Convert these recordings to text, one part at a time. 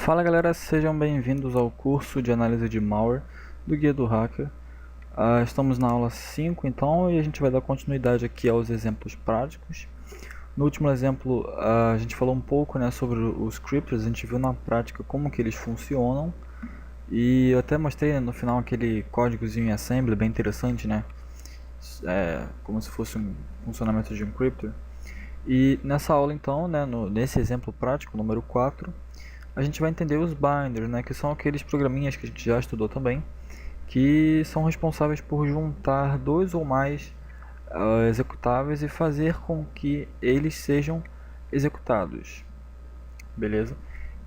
Fala galera, sejam bem-vindos ao curso de análise de malware do Guia do Hacker. Estamos na aula 5 então e a gente vai dar continuidade aqui aos exemplos práticos. No último exemplo a gente falou um pouco, né, sobre os scripts, a gente viu na prática como que eles funcionam e eu até mostrei, né, no final aquele códigozinho em assembly bem interessante, né, como se fosse um funcionamento de um script. E nessa aula então, né, nesse exemplo prático, número 4, a gente vai entender os binders, né, que são aqueles programinhas que a gente já estudou também, que são responsáveis por juntar dois ou mais executáveis e fazer com que eles sejam executados, beleza?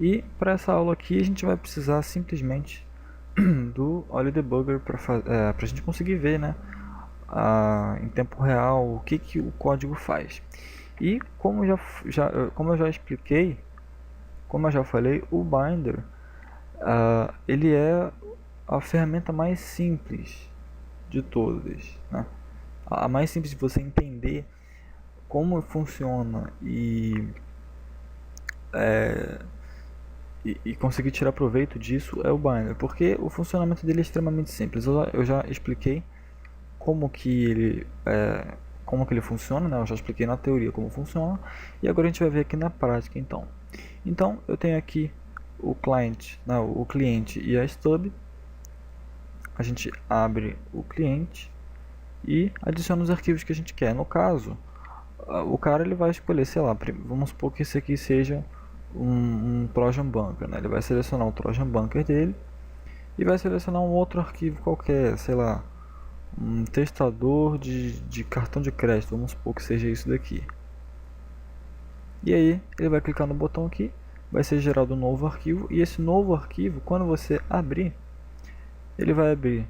E para essa aula aqui a gente vai precisar simplesmente do OLE Debugger para a gente conseguir ver, né, em tempo real o que o código faz. E como eu já expliquei, como eu já falei, o binder ele é a ferramenta mais simples de todas, né? A mais simples de você entender como funciona e conseguir tirar proveito disso é o binder, porque o funcionamento dele é extremamente simples. Eu já expliquei como que ele funciona, né? Eu já expliquei na teoria como funciona e agora a gente vai ver aqui na prática então eu tenho aqui o cliente, não, o cliente e a stub. A gente abre o cliente e adiciona os arquivos que a gente quer. No caso, o cara ele vai escolher, sei lá, vamos supor que esse aqui seja um Trojan Bunker, né? Ele vai selecionar o Trojan Bunker dele e vai selecionar um outro arquivo qualquer, sei lá, um testador de cartão de crédito, vamos supor que seja isso daqui. E aí ele vai clicar no botão aqui, vai ser gerado um novo arquivo e esse novo arquivo, quando você abrir, ele vai abrir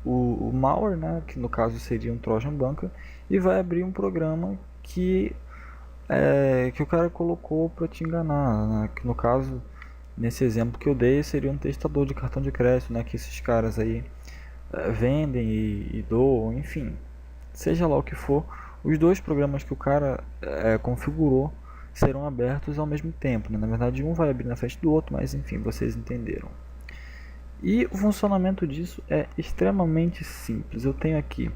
o malware, né, que no caso seria um Trojan Bunker, e vai abrir um programa que o cara colocou para te enganar, né, que no caso, nesse exemplo que eu dei, seria um testador de cartão de crédito, né, que esses caras aí vendem e doam, enfim, seja lá o que for, os dois programas que o cara configurou serão abertos ao mesmo tempo, né? Na verdade um vai abrir na frente do outro, mas enfim, vocês entenderam. E o funcionamento disso é extremamente simples. Eu tenho aqui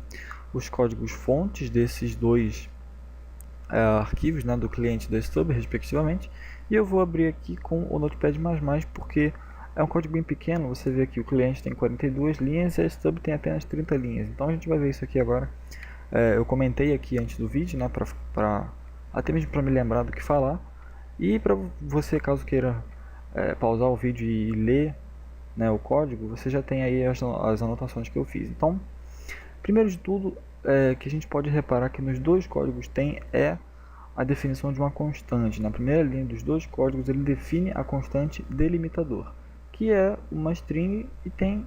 os códigos fontes desses dois arquivos, né, do cliente e da stub, respectivamente, e eu vou abrir aqui com o Notepad++, porque é um código bem pequeno. Você vê aqui o cliente tem 42 linhas e a stub tem apenas 30 linhas. Então a gente vai ver isso aqui agora. Eu comentei aqui antes do vídeo, né, até mesmo para me lembrar do que falar. E para você, caso queira pausar o vídeo e ler, né, o código, você já tem aí as anotações que eu fiz. Então, primeiro de tudo, que a gente pode reparar que nos dois códigos tem a definição de uma constante. Na primeira linha dos dois códigos ele define a constante delimitador, que é uma string e tem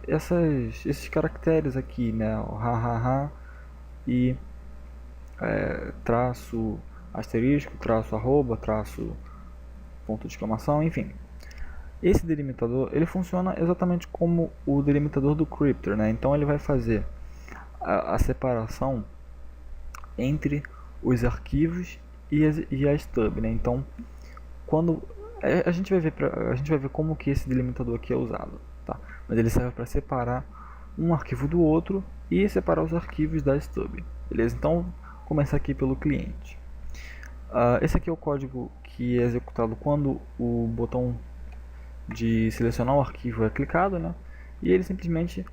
esses caracteres aqui, né, o ha e traço asterisco, traço arroba, traço ponto de exclamação, enfim. Esse delimitador ele funciona exatamente como o delimitador do crypter, né? Então ele vai fazer a separação entre os arquivos e a stub, né? Então quando a gente vai ver como que esse delimitador aqui é usado, tá? Mas ele serve para separar um arquivo do outro e separar os arquivos da stub, beleza? Então começar aqui pelo cliente. Esse aqui é o código que é executado quando o botão de selecionar o arquivo é clicado, né? E ele simplesmente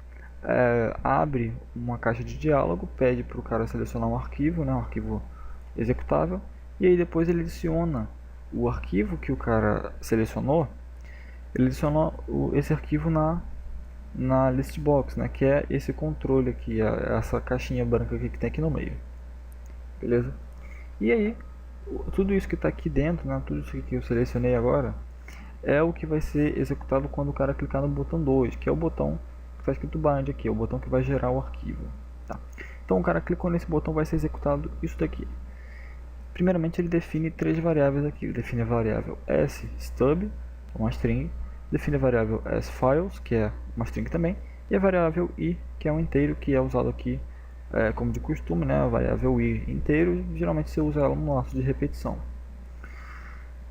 abre uma caixa de diálogo, pede para o cara selecionar um arquivo, né? Um arquivo executável, e aí depois ele adiciona o arquivo que o cara selecionou, ele adiciona esse arquivo na list box, né? Que é esse controle aqui, essa caixinha branca aqui que tem aqui no meio, beleza? E aí tudo isso que está aqui dentro, né? Tudo isso que eu selecionei agora é o que vai ser executado quando o cara clicar no botão 2, que é o botão que está escrito bind aqui, é o botão que vai gerar o arquivo, tá? Então o cara clicou nesse botão, vai ser executado isso daqui. Primeiramente ele define três variáveis aqui. Ele define a variável sStub, uma string, define a variável sFiles, que é uma string também, e a variável i, que é um inteiro, que é usado aqui como de costume, né? A variável i inteiro, geralmente você usa ela no laço de repetição.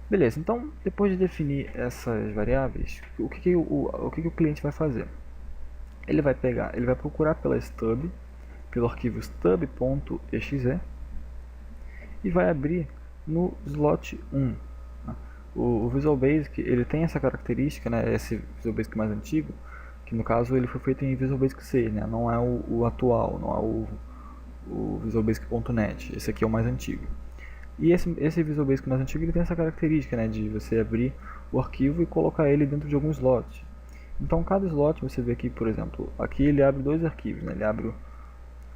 Beleza, então depois de definir essas variáveis, o que o cliente vai fazer? Ele vai procurar pela stub, pelo arquivo stub.exe e vai abrir no slot 1. O Visual Basic ele tem essa característica, né, esse Visual Basic mais antigo, que no caso ele foi feito em Visual Basic 6, né, não é o atual, não é o Visual Basic.net, esse aqui é o mais antigo. E esse Visual Basic mais antigo ele tem essa característica, né, de você abrir o arquivo e colocar ele dentro de algum slot. Então cada slot, você vê aqui, por exemplo, aqui ele abre dois arquivos, né, ele abre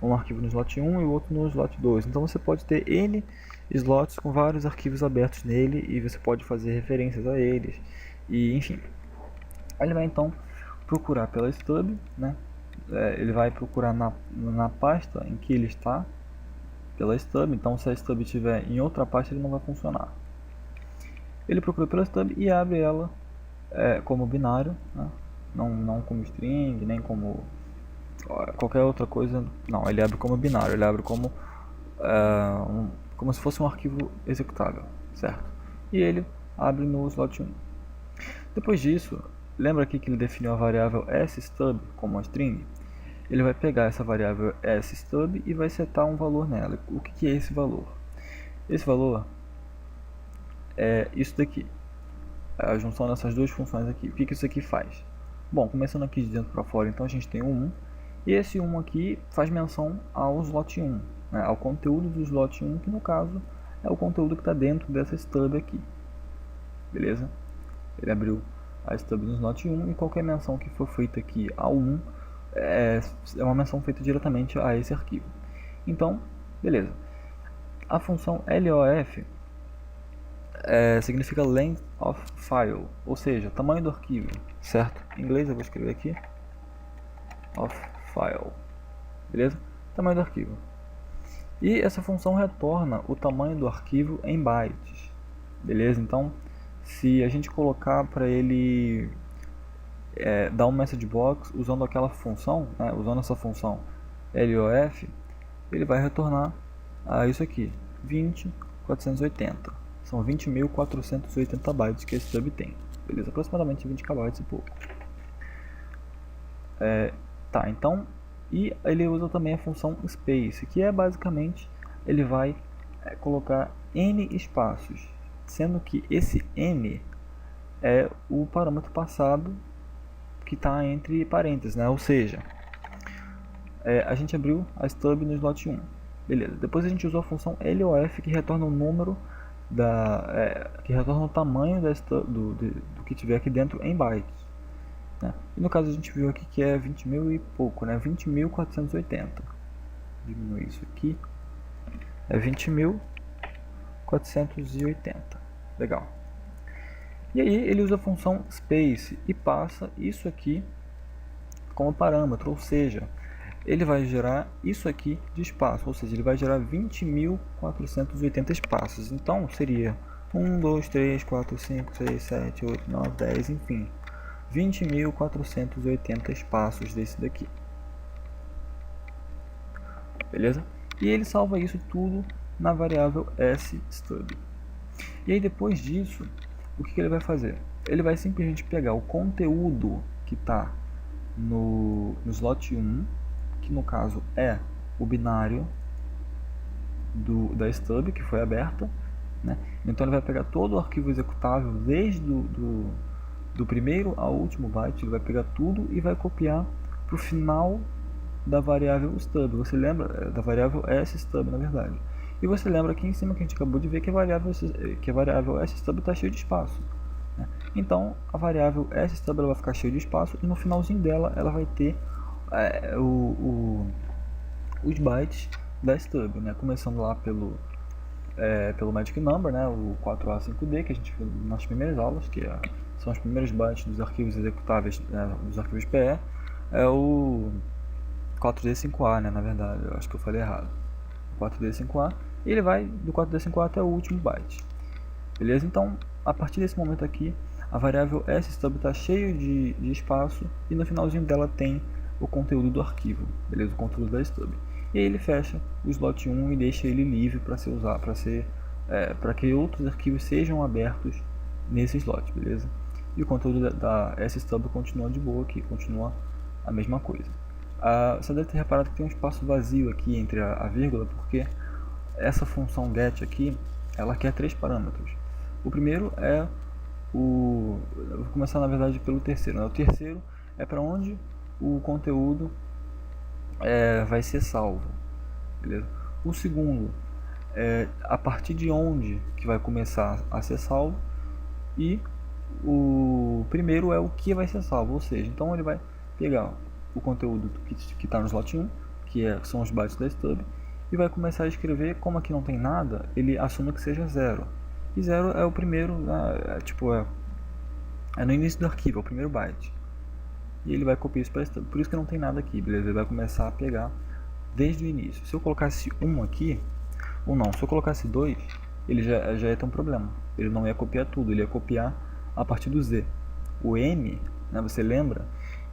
um arquivo no slot 1 e o outro no slot 2. Então você pode ter N slots com vários arquivos abertos nele e você pode fazer referências a eles. E enfim. Aí ele vai então procurar pela stub, né? Ele vai procurar na pasta em que ele está pela stub. Então se a stub estiver em outra pasta ele não vai funcionar. Ele procura pela stub e abre ela como binário, né? Não como string, nem como qualquer outra coisa. Não, ele abre como binário, ele abre como como se fosse um arquivo executável, certo? E ele abre no slot 1. Depois disso, lembra aqui que ele definiu a variável sstub como uma string? Ele vai pegar essa variável sstub e vai setar um valor nela. O que é esse valor? Esse valor é isso daqui, a junção dessas duas funções aqui. O que isso aqui faz? Bom, começando aqui de dentro para fora, então a gente tem o 1, e esse 1 aqui faz menção ao slot 1, né, ao conteúdo do slot 1, que no caso é o conteúdo que está dentro dessa stub aqui. Beleza? Ele abriu a stub no slot 1 e qualquer menção que for feita aqui ao 1 é uma menção feita diretamente a esse arquivo. Então, beleza. A função LOF significa length of file, ou seja, tamanho do arquivo, certo? Em inglês eu vou escrever aqui of file, beleza? Tamanho do arquivo. E essa função retorna o tamanho do arquivo em bytes, beleza? Então, se a gente colocar para ele dar um message box usando aquela função, né, usando essa função LOF, ele vai retornar isso aqui, 20.480. São 20.480 bytes que esse stub tem, beleza? Aproximadamente 20 KB e pouco. Tá, então, e ele usa também a função space, que é basicamente, ele vai colocar n espaços, sendo que esse n é o parâmetro passado que está entre parênteses, né? Ou seja, a gente abriu a stub no slot 1, beleza? Depois a gente usou a função LOF, que retorna o número que retorna o tamanho do que tiver aqui dentro em bytes, né? E no caso a gente viu aqui que é 20.000 e pouco, né? 20.480. Diminuir isso aqui, é 20.480. Legal. E aí ele usa a função space e passa isso aqui como parâmetro, ou seja, ele vai gerar isso aqui de espaço, ou seja, ele vai gerar 20.480 espaços. Então seria 1, 2, 3, 4, 5, 6, 7, 8, 9, 10, enfim, 20.480 espaços desse daqui. Beleza? E ele salva isso tudo na variável sstub. E aí depois disso, o que ele vai fazer? Ele vai simplesmente pegar o conteúdo que está no slot 1, que no caso é o binário da stub que foi aberta, né? Então ele vai pegar todo o arquivo executável desde do primeiro ao último byte, ele vai pegar tudo e vai copiar para o final da variável stub. Você lembra da variável sstub, na verdade. E você lembra aqui em cima que a gente acabou de ver que a variável sstub está cheia de espaço, né? Então a variável sstub ela vai ficar cheia de espaço e no finalzinho dela ela vai ter os bytes da stub, né? Começando lá pelo magic number, né? O 4A5D que a gente viu nas primeiras aulas, que são os primeiros bytes dos arquivos executáveis, dos arquivos PE, é o 4D5A, né? Na verdade, eu acho que eu falei errado. 4D5A, e ele vai do 4D5A até o último byte. Beleza? Então, a partir desse momento aqui, a variável sstub está cheia de espaço e no finalzinho dela tem o conteúdo do arquivo, beleza? O conteúdo da stub. E aí ele fecha o slot 1 e deixa ele livre para ser para que outros arquivos sejam abertos nesse slot, beleza? E o conteúdo da sstub continua de boa aqui, continua a mesma coisa. Você deve ter reparado que tem um espaço vazio aqui entre a vírgula, porque essa função get aqui, ela quer 3 parâmetros. O primeiro é eu vou começar na verdade pelo terceiro, né? O terceiro é para onde o conteúdo vai ser salvo, beleza? O segundo é a partir de onde que vai começar a ser salvo, e o primeiro é o que vai ser salvo, ou seja, então ele vai pegar o conteúdo que está no slot 1, são os bytes da stub, e vai começar a escrever. Como aqui não tem nada, ele assume que seja 0, e 0 é o primeiro, é no início do arquivo, é o primeiro byte, e ele vai copiar isso para a stub. Por isso que não tem nada aqui, beleza? Ele vai começar a pegar desde o início. Se eu colocasse 1 aqui, ou não, se eu colocasse 2, ele já ia ter um problema. Ele não ia copiar tudo, ele ia copiar a partir do Z. O M, né, você lembra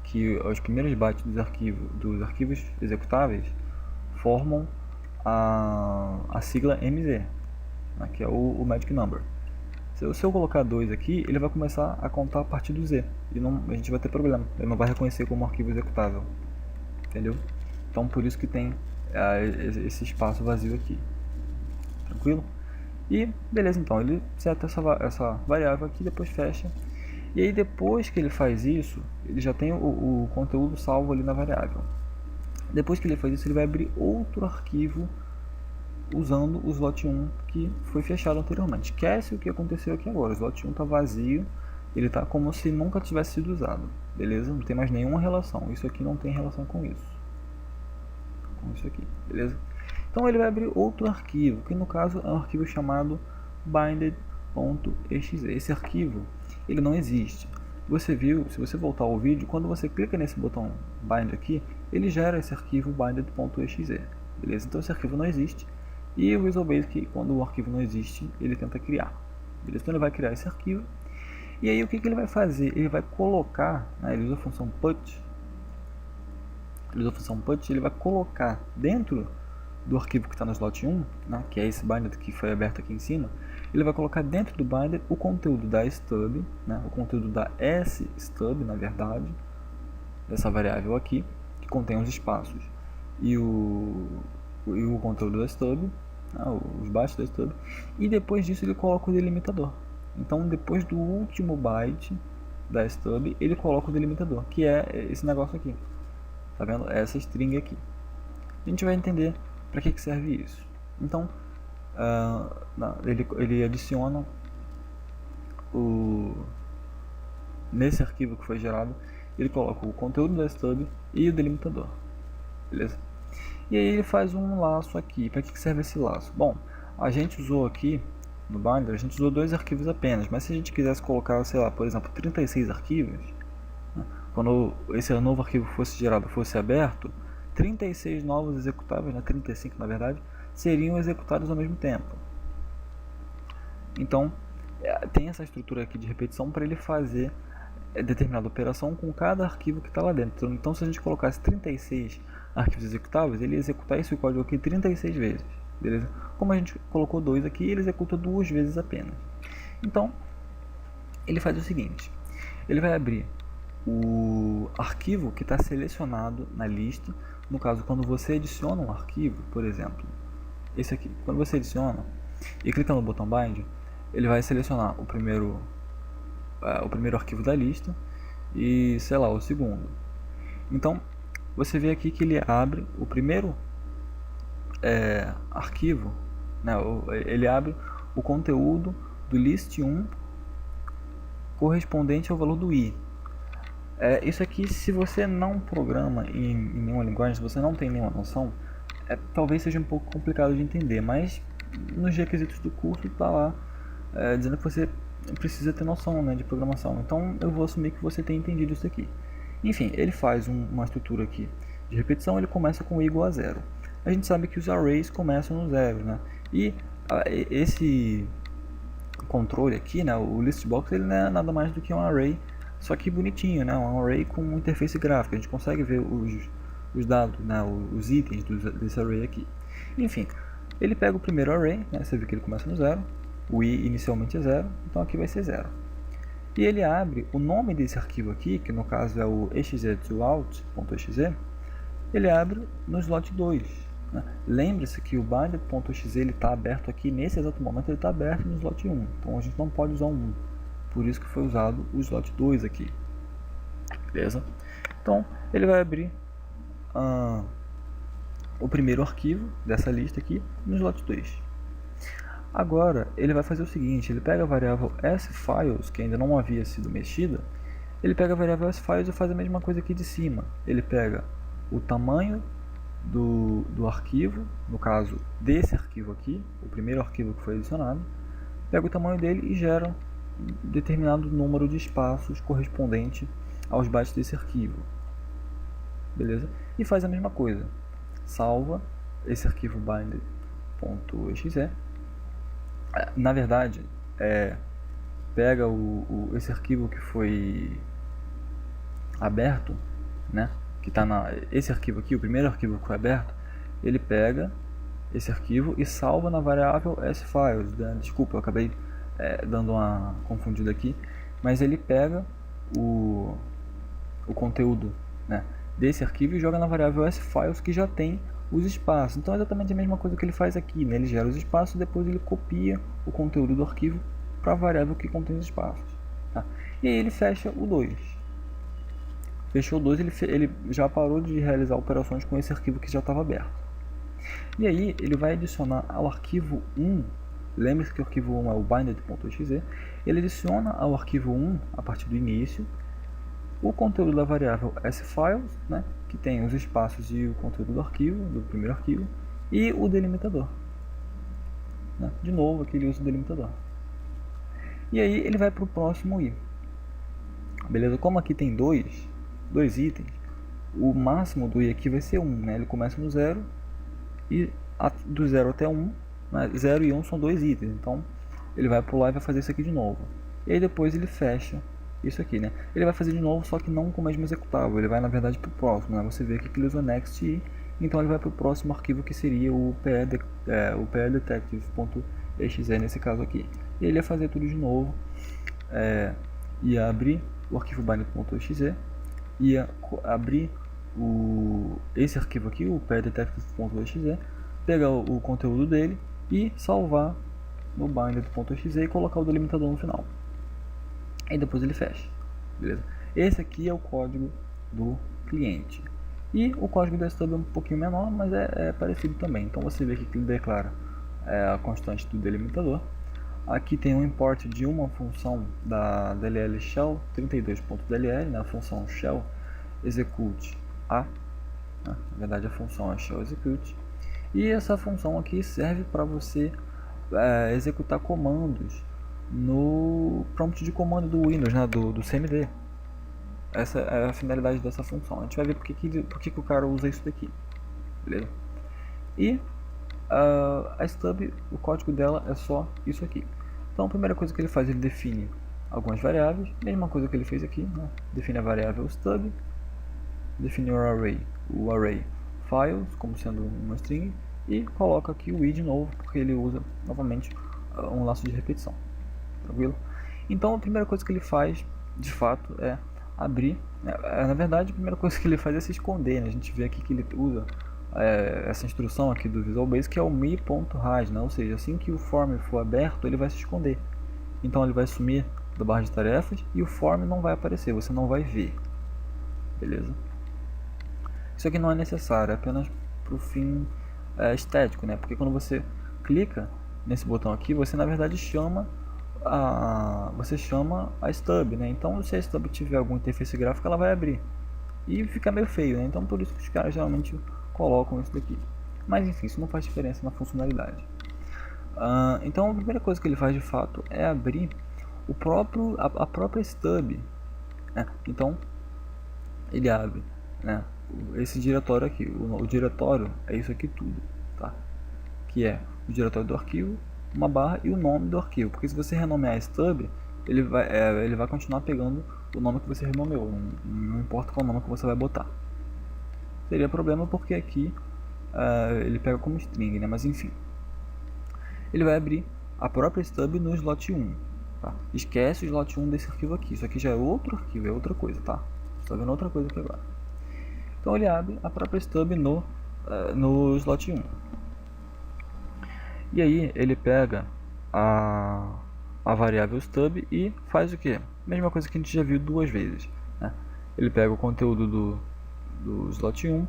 que os primeiros bytes dos arquivos executáveis formam a sigla MZ, né, que é o Magic Number. Se eu colocar 2 aqui, ele vai começar a contar a partir do Z, e a gente vai ter problema, ele não vai reconhecer como arquivo executável, entendeu? Então por isso que tem esse espaço vazio aqui, tranquilo? E beleza, então ele seta essa variável aqui, depois fecha, e aí depois que ele faz isso, ele já tem o conteúdo salvo ali na variável. Depois que ele faz isso, ele vai abrir outro arquivo usando o slot 1 que foi fechado anteriormente. Esquece o que aconteceu aqui agora, o slot 1 está vazio, ele está como se nunca tivesse sido usado, beleza? Não tem mais nenhuma relação, isso aqui não tem relação com isso aqui, beleza? Então ele vai abrir outro arquivo, que no caso é um arquivo chamado binded.exe. Esse arquivo, ele não existe. Você viu, se você voltar ao vídeo, quando você clica nesse botão bind aqui, ele gera esse arquivo binded.exe, beleza? Então esse arquivo não existe, e o Visual Basic, quando o arquivo não existe, ele tenta criar, beleza? Então ele vai criar esse arquivo, e aí o que ele vai fazer? Ele vai colocar, né, ele usa a função put, ele vai colocar dentro do arquivo que está no slot 1, né, que é esse binder que foi aberto aqui em cima, ele vai colocar dentro do binder o conteúdo da stub, né, o conteúdo da sstub, na verdade, dessa variável aqui, que contém os espaços, e o conteúdo da stub, né, os bytes da stub, e depois disso ele coloca o delimitador. Então depois do último byte da stub, ele coloca o delimitador, que é esse negócio aqui, tá vendo? É essa string aqui. A gente vai entender para que serve isso. Então ele adiciona nesse arquivo que foi gerado, ele coloca o conteúdo da stub e o delimitador, beleza? E aí ele faz um laço aqui. Para que serve esse laço? Bom, a gente usou aqui no binder, a gente usou 2 arquivos apenas, mas se a gente quisesse colocar, sei lá, por exemplo, 36 arquivos, né, quando esse novo arquivo fosse gerado, fosse aberto, 36 novos executáveis, né, 35 na verdade, seriam executados ao mesmo tempo. Então tem essa estrutura aqui de repetição para ele fazer determinada operação com cada arquivo que está lá dentro. Então se a gente colocasse 36 arquivos executáveis, ele ia executar esse código aqui 36 vezes, beleza? Como a gente colocou 2 aqui, ele executa 2 vezes apenas. Então ele faz o seguinte, ele vai abrir o arquivo que está selecionado na lista. No caso, quando você adiciona um arquivo, por exemplo, esse aqui, quando você adiciona e clica no botão bind, ele vai selecionar o primeiro arquivo da lista e, sei lá, o segundo. Então você vê aqui que ele abre o primeiro arquivo, né, ele abre o conteúdo do list 1 correspondente ao valor do i. Isso aqui, se você não programa em nenhuma linguagem, se você não tem nenhuma noção, talvez seja um pouco complicado de entender, mas nos requisitos do curso está lá dizendo que você precisa ter noção, né, de programação. Então eu vou assumir que você tem entendido isso aqui. Enfim, ele faz uma estrutura aqui de repetição, ele começa com i igual a 0. A gente sabe que os arrays começam no 0, né? E esse controle aqui, né, o listbox, ele não é nada mais do que um array, só que bonitinho, né, um array com interface gráfica. A gente consegue ver os dados, né, os itens desse array aqui. Enfim, Ele pega o primeiro array, né? Você vê que ele começa no 0, o i inicialmente é 0, então aqui vai ser 0. E ele abre o nome desse arquivo aqui, que no caso é o exe2out.exe, ele abre no slot 2. Né? Lembre-se que o bind.exe está aberto aqui, nesse exato momento ele está aberto no slot 1, então a gente não pode usar um 1, por isso que foi usado o slot 2 aqui. Beleza? Então ele vai abrir o primeiro arquivo dessa lista aqui no slot 2. Agora ele vai fazer o seguinte, ele pega a variável sfiles, que ainda não havia sido mexida, ele pega a variável sfiles e faz a mesma coisa aqui de cima. Ele pega o tamanho do arquivo, no caso desse arquivo aqui, o primeiro arquivo que foi adicionado, pega o tamanho dele e gera um determinado número de espaços correspondente aos bytes desse arquivo. Beleza? E faz a mesma coisa. Salva esse arquivo bind.exe. Na verdade, pega esse arquivo que foi aberto, né? Que tá esse arquivo aqui, o primeiro arquivo que foi aberto, ele pega esse arquivo e salva na variável sfiles. Desculpa, eu acabei dando uma confundida aqui, mas ele pega o conteúdo, né, desse arquivo e joga na variável sfiles, que já tem os espaços. Então é exatamente a mesma coisa que ele faz aqui, né? Ele gera os espaços e depois ele copia o conteúdo do arquivo para a variável que contém os espaços. Tá? E aí ele fecha o 2. Fechou o 2, ele já parou de realizar operações com esse arquivo que já estava aberto. E aí ele vai adicionar ao arquivo 1, lembre-se que o arquivo 1 é o bind.exe, ele adiciona ao arquivo 1, a partir do início, o conteúdo da variável sfiles, né, que tem os espaços e o conteúdo do arquivo, do primeiro arquivo, e o delimitador. Né? De novo, aqui ele usa o delimitador. E aí ele vai para o próximo i. Beleza? Como aqui tem dois itens, o máximo do i aqui vai ser 1. Né? Ele começa no 0 e do 0 até 1, né? 0 e 1 são 2 itens. Então ele vai pular e vai fazer isso aqui de novo. E aí depois ele fecha isso aqui, né? Ele vai fazer de novo, só que não com o mesmo executável. Ele vai, na verdade, para o próximo, né? Você vê aqui que ele usa next i, então ele vai para o próximo arquivo, que seria o pedetective.exe nesse caso aqui. E ele ia fazer tudo de novo, ia abrir o arquivo bind.exe, ia abrir esse arquivo aqui, o pedetective.exe, pegar o conteúdo dele e salvar no bind.exe e colocar o delimitador no final. E depois ele fecha, beleza? Esse aqui é o código do cliente. E o código da stub é um pouquinho menor, mas é parecido também. Então você vê aqui que ele declara a constante do delimitador. Aqui tem um import de uma função da DLL shell 32.dll, né? A função shell execute a, né? Na verdade a função é shell execute. E essa função aqui serve para você executar comandos no prompt de comando do Windows, né, do CMD. Essa é a finalidade dessa função. A gente vai ver por que o cara usa isso daqui, beleza? E a stub, o código dela é só isso aqui. Então a primeira coisa que ele faz, ele define algumas variáveis, mesma coisa que ele fez aqui, né? Define a variável stub, define o array files como sendo uma string e coloca aqui o i de novo, porque ele usa novamente um laço de repetição. Tranquilo? Então a primeira coisa que ele faz, de fato, é abrir. Na verdade, a primeira coisa que ele faz é se esconder, né? A gente vê aqui que ele usa essa instrução aqui do Visual Basic, que é o me.hide, né? Ou seja, assim que o form for aberto, ele vai se esconder. Então ele vai sumir da barra de tarefas e o form não vai aparecer, você não vai ver. Beleza? Isso aqui não é necessário, é apenas para o fim estético, né? Porque quando você clica nesse botão aqui, você na verdade chama a stub, né? Então se a stub tiver alguma interface gráfica, ela vai abrir e fica meio feio, né? Então por isso que os caras geralmente colocam isso daqui, mas enfim, isso não faz diferença na funcionalidade. Então a primeira coisa que ele faz de fato é abrir a própria stub, né? Então ele abre, né, esse diretório aqui. O diretório é isso aqui tudo, tá? Que é o diretório do arquivo, uma barra e o nome do arquivo, porque se você renomear stub, ele vai continuar pegando o nome que você renomeou, não importa qual nome que você vai botar. Seria problema porque aqui ele pega como string, né? Mas enfim, ele vai abrir a própria stub no slot 1. Tá? Esquece o slot 1 desse arquivo aqui, isso aqui já é outro arquivo, é outra coisa, tá? Estou vendo outra coisa aqui agora. Então ele abre a própria stub no slot 1. E aí ele pega a variável stub e faz o que? Mesma coisa que a gente já viu duas vezes, né? Ele pega o conteúdo do slot 1,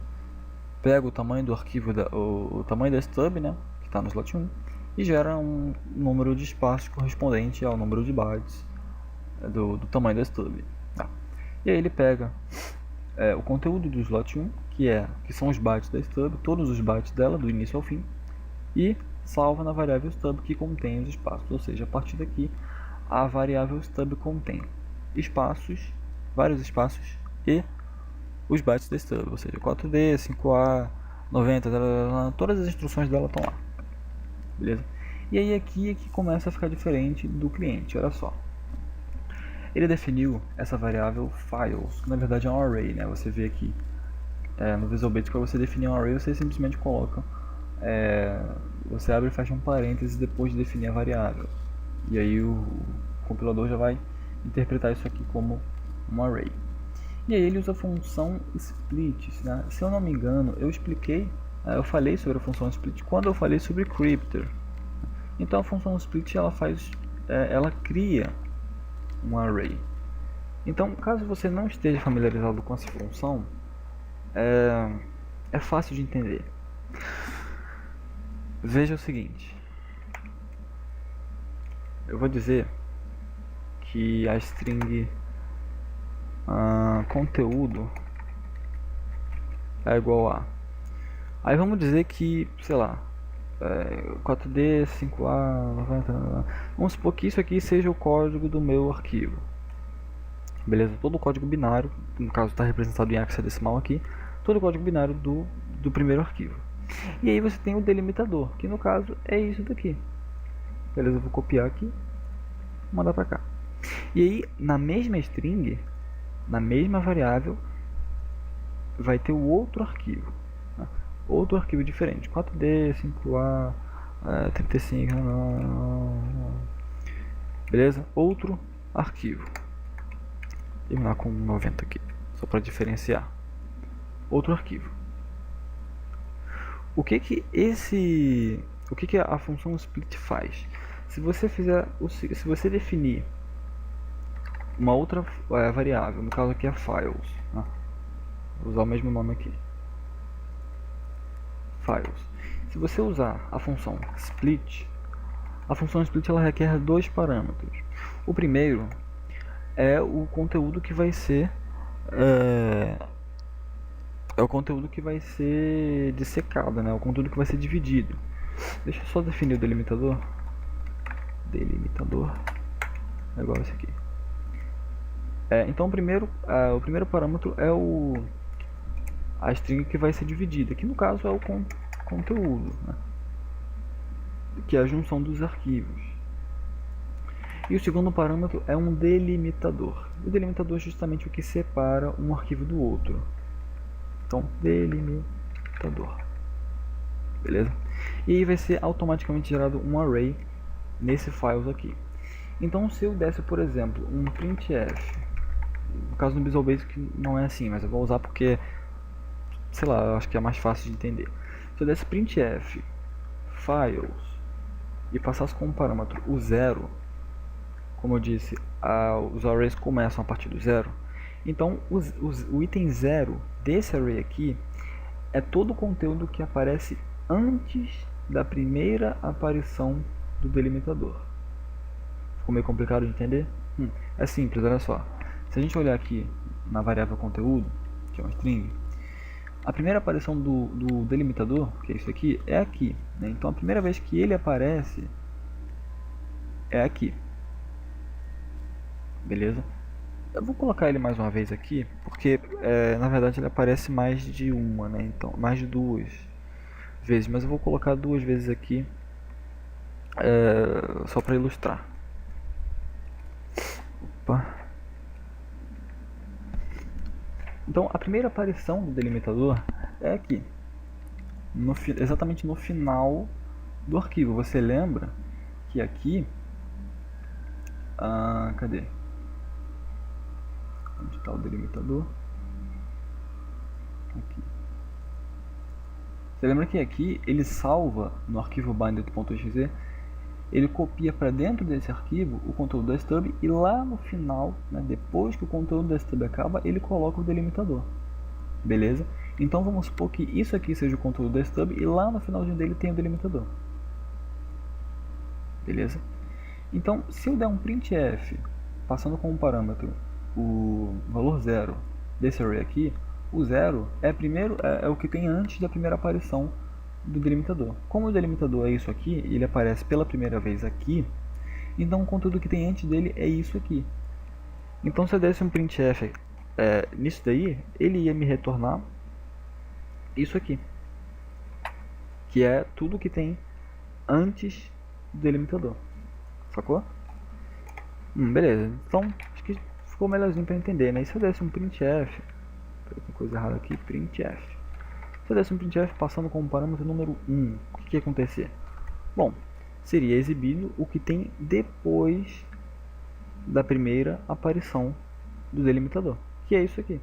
pega o tamanho do arquivo, o tamanho da stub, né, que está no slot 1, e gera um número de espaços correspondente ao número de bytes do tamanho da stub. Tá? E aí ele pega o conteúdo do slot 1, que são os bytes da stub, todos os bytes dela, do início ao fim, e salva na variável stub que contém os espaços. Ou seja, a partir daqui, a variável stub contém espaços, vários espaços e os bytes da stub, ou seja, 4D, 5A, 90, todas as instruções dela estão lá. Beleza? E aí aqui é que começa a ficar diferente do cliente, olha só. Ele definiu essa variável files, que na verdade é um array, né? Você vê aqui no Visual Basic, para você definir um array, você simplesmente coloca, você abre e fecha um parênteses depois de definir a variável. E aí o compilador já vai interpretar isso aqui como um array. E aí ele usa a função split, né? Se eu não me engano, eu expliquei, eu falei sobre a função split quando eu falei sobre crypter. Então a função split ela cria um array. Então, caso você não esteja familiarizado com essa função, é fácil de entender. Veja o seguinte, eu vou dizer que a string conteúdo é igual a, aí vamos dizer que, sei lá, 4D, 5A, 90, vamos supor que isso aqui seja o código do meu arquivo, beleza? Todo o código binário, no caso está representado em hexadecimal aqui, todo o código binário do primeiro arquivo. E aí você tem o delimitador, que no caso é isso daqui, beleza? Eu vou copiar aqui, vou mandar para cá. E aí na mesma string, na mesma variável, vai ter o outro arquivo, né? Outro arquivo diferente, 4D, 5A, 35, beleza? Outro arquivo, vou terminar com 90 aqui, só para diferenciar. Outro arquivo. O que que a função split faz? Se você definir uma outra variável, no caso aqui é files, né? Vou usar o mesmo nome aqui, files. Se você usar a função split ela requer dois parâmetros. O primeiro é o conteúdo que vai ser o conteúdo que vai ser dissecado, né? O conteúdo que vai ser dividido. Deixa eu só definir o delimitador. Delimitador é igual a esse aqui. Então o primeiro parâmetro é a string que vai ser dividida, que no caso é o conteúdo, né? Que é a junção dos arquivos. E o segundo parâmetro é um delimitador. O delimitador é justamente o que separa um arquivo do outro. Então, delimitador. Beleza? E aí vai ser automaticamente gerado um array nesse files aqui. Então, se eu desse, por exemplo, um printf, no caso no Visual Basic não é assim, mas eu vou usar porque, sei lá, eu acho que é mais fácil de entender. Se eu desse printf files e passasse como parâmetro o 0, como eu disse, os arrays começam a partir do 0. Então o item 0 desse array aqui é todo o conteúdo que aparece antes da primeira aparição do delimitador. Ficou meio complicado de entender? É simples, olha só. Se a gente olhar aqui na variável conteúdo, que é uma string, a primeira aparição do delimitador, que é isso aqui, é aqui, né? Então a primeira vez que ele aparece é aqui. Beleza? Eu vou colocar ele mais uma vez aqui, porque na verdade ele aparece mais de uma, né? Então, mais de duas vezes, mas eu vou colocar duas vezes aqui só para ilustrar. Opa. Então a primeira aparição do delimitador é aqui, exatamente no final do arquivo. Você lembra que aqui, cadê? Onde está o delimitador? Aqui. Você lembra que aqui ele salva no arquivo binder.exe, ele copia para dentro desse arquivo o conteúdo da stub e lá no final, né, depois que o conteúdo da stub acaba, ele coloca o delimitador. Beleza? Então vamos supor que isso aqui seja o conteúdo da stub e lá no finalzinho dele tem o delimitador. Beleza? Então, se eu der um printf passando como parâmetro o valor 0 desse array aqui, o 0 é o que tem antes da primeira aparição do delimitador. Como o delimitador é isso aqui, ele aparece pela primeira vez aqui, então o conteúdo que tem antes dele é isso aqui. Então se eu desse um printf nisso daí, ele ia me retornar isso aqui, que é tudo que tem antes do delimitador. Sacou? Beleza, então acho que ficou melhorzinho para entender, né? E se eu desse um printf, tem coisa errada aqui, printf. Se eu desse um printf passando como parâmetro número 1, o que ia acontecer? Bom, seria exibido o que tem depois da primeira aparição do delimitador, que é isso aqui.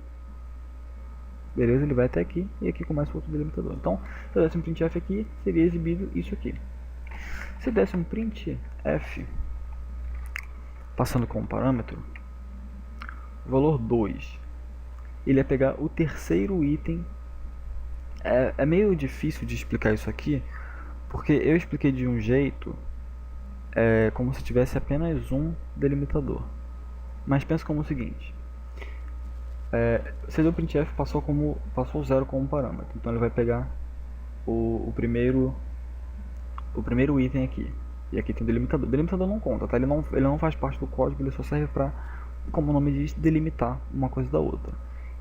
Beleza? Ele vai até aqui e aqui começa o outro delimitador. Então, se eu desse um printf aqui, seria exibido isso aqui. Se eu desse um printf passando como parâmetro o valor 2, ele ia pegar o terceiro item. É meio difícil de explicar isso aqui, porque eu expliquei de um jeito como se tivesse apenas um delimitador. Mas pensa como o seguinte: se deu printf, passou o 0 como parâmetro, então ele vai pegar o primeiro item aqui, e aqui tem o delimitador. O delimitador não conta, tá? Ele não faz parte do código, ele só serve para, como o nome diz, delimitar uma coisa da outra.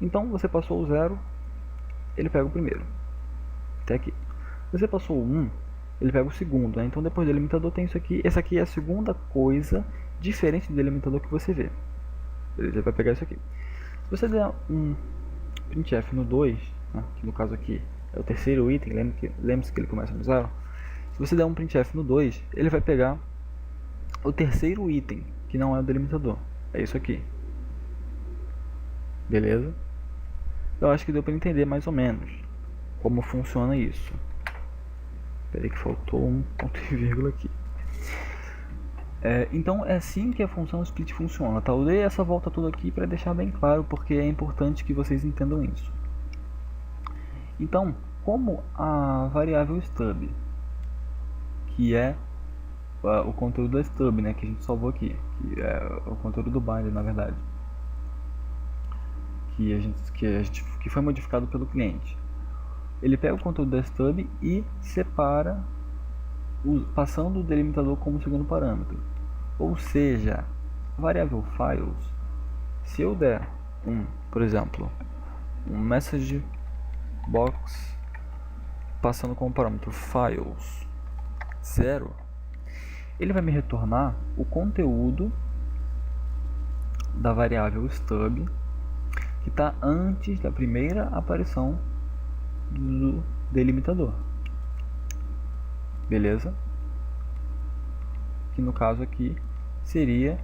Então você passou o 0, ele pega o primeiro, até aqui. Você passou o 1, ele pega o segundo, né? Então depois do delimitador tem isso aqui. Essa aqui é a segunda coisa diferente do delimitador que você vê. Beleza? Ele vai pegar isso aqui. Se você der um printf no 2, né, que no caso aqui é o terceiro item, lembre-se que ele começa no 0. Se você der um printf no 2, ele vai pegar o terceiro item, que não é o delimitador. É isso aqui. Beleza? Eu acho que deu para entender mais ou menos como funciona isso. Espera aí que faltou um ponto e vírgula aqui. Então é assim que a função split funciona, tá? Eu dei essa volta toda aqui para deixar bem claro, porque é importante que vocês entendam isso. Então, como a variável stub, que é o conteúdo da stub, né, que a gente salvou aqui, que é o conteúdo do binder, na verdade, que foi modificado pelo cliente. Ele pega o conteúdo da stub e separa, passando o delimitador como segundo parâmetro. Ou seja, a variável files, se eu der por exemplo, um message box passando como parâmetro files 0, ele vai me retornar o conteúdo da variável stub que está antes da primeira aparição do delimitador. Beleza? Que no caso aqui seria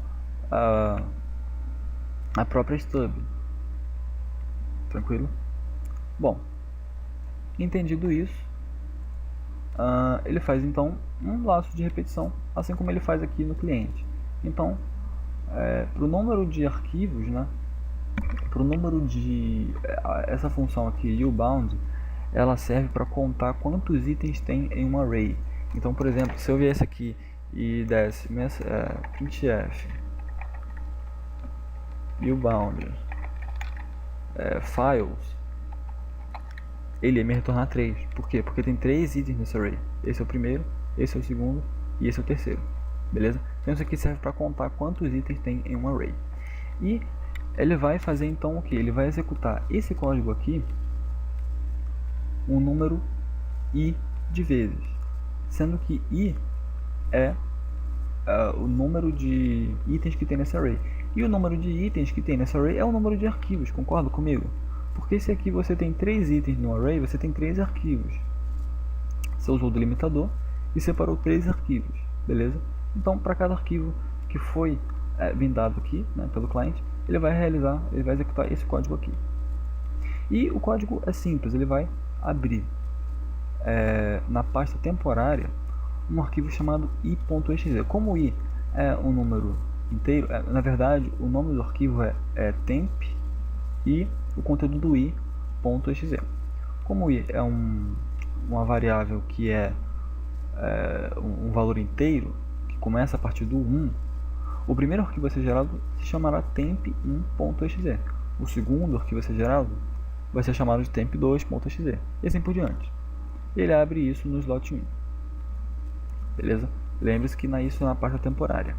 a própria stub. Tranquilo? Bom, entendido isso, ele faz então um laço de repetição, assim como ele faz aqui no cliente. Então, para o número de arquivos, né, para o número de essa função aqui, ubound, ela serve para contar quantos itens tem em um array. Então, por exemplo, se eu viesse aqui e desse printf ubound files, ele ia me retornar 3. Por quê? Porque tem 3 itens nesse array. Esse é o primeiro, esse é o segundo e esse é o terceiro. Beleza? Então isso aqui serve para contar quantos itens tem em um array. E ele vai fazer então o que? Ele vai executar esse código aqui um número i de vezes, sendo que i é o número de itens que tem nesse array. E o número de itens que tem nesse array é o número de arquivos, concorda comigo? Porque se aqui você tem 3 itens no array, você tem 3 arquivos. Você usou o delimitador e separou 3 arquivos, beleza? Então, para cada arquivo que foi vendado aqui, né, pelo cliente, ele vai executar esse código aqui. E o código é simples, ele vai abrir na pasta temporária um arquivo chamado i.exe. Como o i é um número inteiro, na verdade o nome do arquivo é temp e o conteúdo do i.exe. Como o i é uma variável que é um valor inteiro, que começa a partir do 1, o primeiro arquivo a ser gerado se chamará temp1.exe. O segundo arquivo a ser gerado vai ser chamado de temp2.exe. E assim por diante. Ele abre isso no slot 1. Beleza? Lembre-se que isso é na pasta temporária.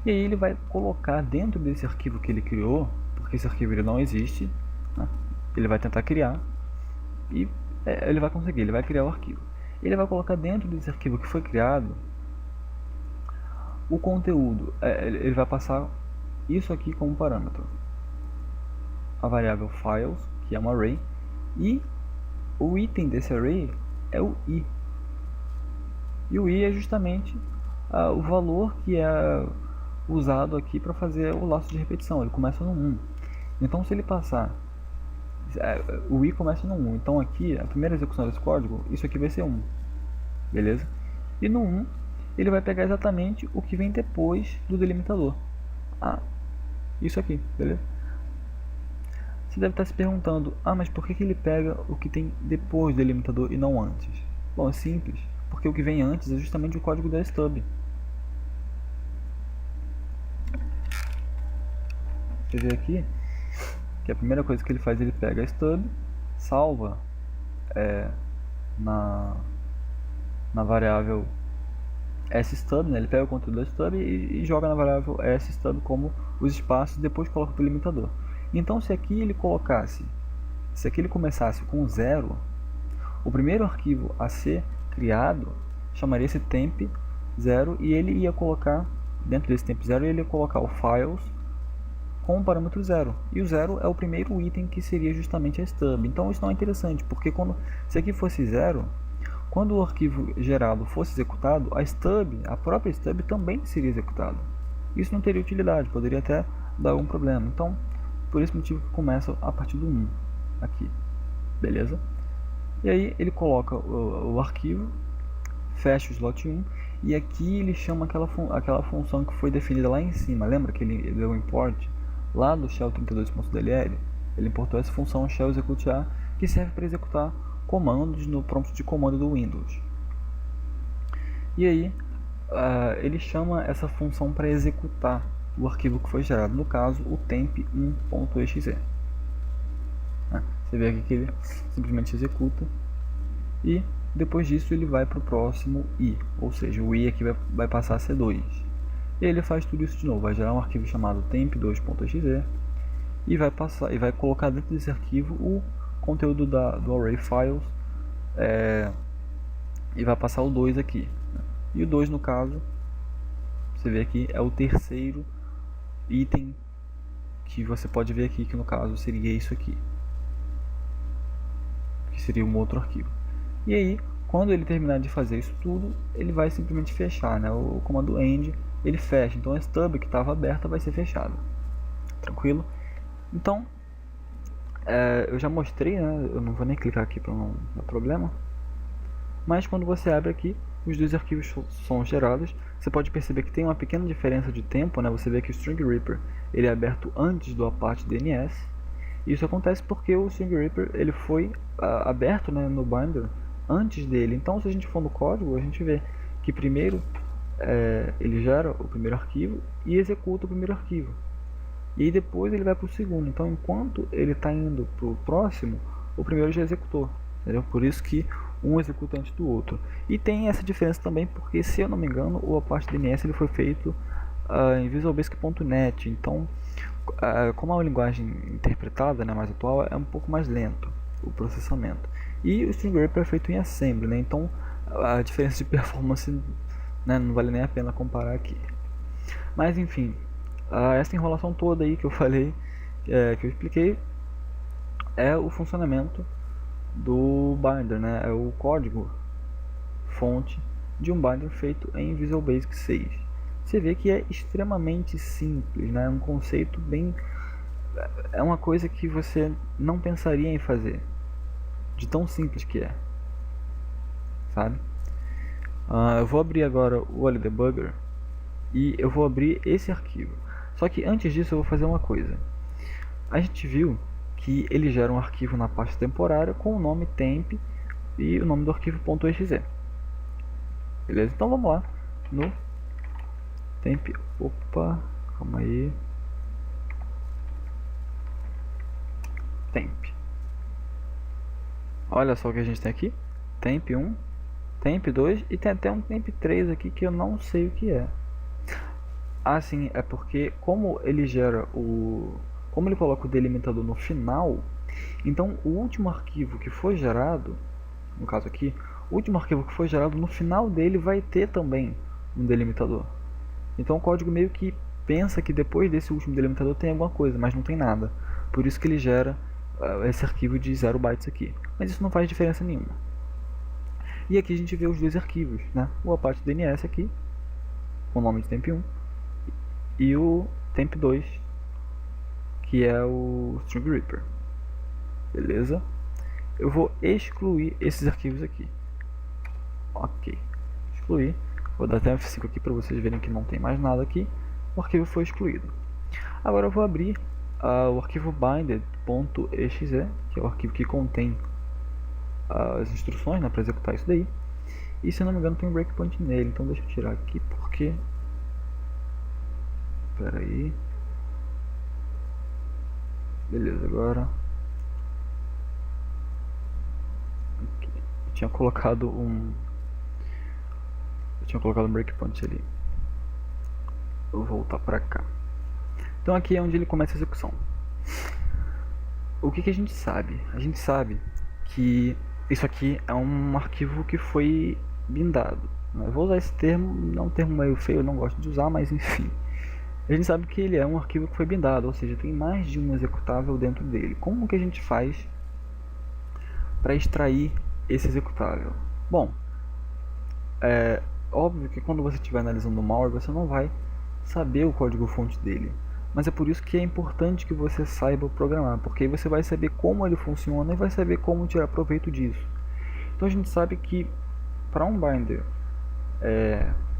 E aí ele vai colocar dentro desse arquivo que ele criou, porque esse arquivo ele não existe, né? Ele vai tentar criar e ele vai conseguir, ele vai criar o arquivo. Ele vai colocar dentro desse arquivo que foi criado o conteúdo, ele vai passar isso aqui como parâmetro. A variável files, que é um array, e o item desse array é o i. E o i é justamente o valor que é usado aqui para fazer o laço de repetição. Ele começa no 1. Então se ele passar, o i começa no 1. Então aqui, a primeira execução desse código, isso aqui vai ser 1. Beleza? E no 1, ele vai pegar exatamente o que vem depois do delimitador. Isso aqui, beleza? Você deve estar se perguntando, mas por que ele pega o que tem depois do delimitador e não antes? Bom, é simples, porque o que vem antes é justamente o código da stub. Você vê aqui que a primeira coisa que ele faz, ele pega a stub, salva na variável sstub, né? Ele pega o conteúdo da stub e joga na variável sstub como os espaços e depois coloca o delimitador. Então se aqui ele começasse com 0, o primeiro arquivo a ser criado chamaria-se temp0 e ele ia colocar, dentro desse temp0, ele ia colocar o files com o parâmetro 0. E o 0 é o primeiro item que seria justamente a stub. Então isso não é interessante, porque se aqui fosse 0, quando o arquivo gerado fosse executado, a própria stub também seria executada. Isso não teria utilidade, poderia até dar algum problema. Então, por esse motivo que começa a partir do 1 aqui, beleza? E aí ele coloca o arquivo, fecha o slot 1 e aqui ele chama aquela função que foi definida lá em cima. Lembra que ele deu um import lá do shell32.dll? Ele importou essa função shell executar, que serve para executar comandos no prompt de comando do Windows. E aí ele chama essa função para executar o arquivo que foi gerado, no caso o temp1.exe. Você vê aqui que ele simplesmente executa e depois disso ele vai para o próximo i, ou seja, o i aqui vai passar a ser 2. E ele faz tudo isso de novo, vai gerar um arquivo chamado temp2.exe e vai colocar dentro desse arquivo o conteúdo do array files e vai passar o 2 aqui. E o 2 no caso, você vê aqui, é o terceiro item que você pode ver aqui, que no caso seria isso aqui, que seria um outro arquivo. E aí, quando ele terminar de fazer isso tudo, ele vai simplesmente fechar, né? O comando end, ele fecha, então a stub que estava aberta vai ser fechada. Tranquilo? Então, eu já mostrei, né? Eu não vou nem clicar aqui para não dar problema. Mas quando você abre aqui, os dois arquivos são gerados. Você pode perceber que tem uma pequena diferença de tempo, né? Você vê que o String Reaper ele é aberto antes do Apache DNS. Isso acontece porque o String Reaper ele foi aberto, né, no Binder antes dele. Então, se a gente for no código, a gente vê que primeiro ele gera o primeiro arquivo e executa o primeiro arquivo. E aí depois ele vai para o segundo. Então, enquanto ele está indo para o próximo, o primeiro já executou. Entendeu? Por isso que um executa antes do outro. E tem essa diferença também porque, se eu não me engano, o Apache DNS ele foi feito em VisualBasic.net. Então, como é uma linguagem interpretada, né, mais atual, é um pouco mais lento o processamento. E o String Reaper é feito em Assembly, né, então a diferença de performance, né, não vale nem a pena comparar aqui. Mas enfim, essa enrolação toda aí que eu falei, que eu expliquei, é o funcionamento do Binder, né, é o código fonte de um binder feito em Visual Basic 6. Você vê que é extremamente simples, né? É um conceito bem... é uma coisa que você não pensaria em fazer, de tão simples que é, sabe? Eu vou abrir agora o Oli Debugger e eu vou abrir esse arquivo. Só que antes disso eu vou fazer uma coisa. A gente viu que ele gera um arquivo na pasta temporária com o nome temp e o nome do arquivo .exe. Beleza? Então vamos lá no temp. Opa, calma aí. Temp. Olha só o que a gente tem aqui. Temp 1, temp 2 e tem até um temp 3 aqui que eu não sei o que é. Ah, sim, é porque como ele gera o... como ele coloca o delimitador no final, então o último arquivo que foi gerado, no caso aqui, o último arquivo que foi gerado, no final dele vai ter também um delimitador. Então o código meio que pensa que depois desse último delimitador tem alguma coisa, mas não tem nada. Por isso que ele gera esse arquivo de 0 bytes aqui. Mas isso não faz diferença nenhuma. E aqui a gente vê os dois arquivos, né? O Apache DNS aqui, com o nome de temp1, e o temp2, que é o String Reaper. Beleza? Eu vou excluir esses arquivos aqui. Ok. Excluir. Vou dar até F5 aqui para vocês verem que não tem mais nada aqui. O arquivo foi excluído. Agora eu vou abrir o arquivo binder.exe, que é o arquivo que contém as instruções, né, para executar isso daí. E se eu não me engano tem um breakpoint nele, então deixa eu tirar aqui porque... Espera aí. Beleza, agora... Okay. Eu tinha colocado um breakpoint ali. Eu vou voltar para cá. Então aqui é onde ele começa a execução. O que a gente sabe? A gente sabe que isso aqui é um arquivo que foi bindado. Eu vou usar esse termo, é um termo meio feio, eu não gosto de usar, mas enfim. A gente sabe que ele é um arquivo que foi bindado, ou seja, tem mais de um executável dentro dele. Como que a gente faz para extrair esse executável? Bom, é óbvio que quando você estiver analisando o malware, você não vai saber o código-fonte dele. Mas é por isso que é importante que você saiba programar, porque aí você vai saber como ele funciona e vai saber como tirar proveito disso. Então a gente sabe que para um binder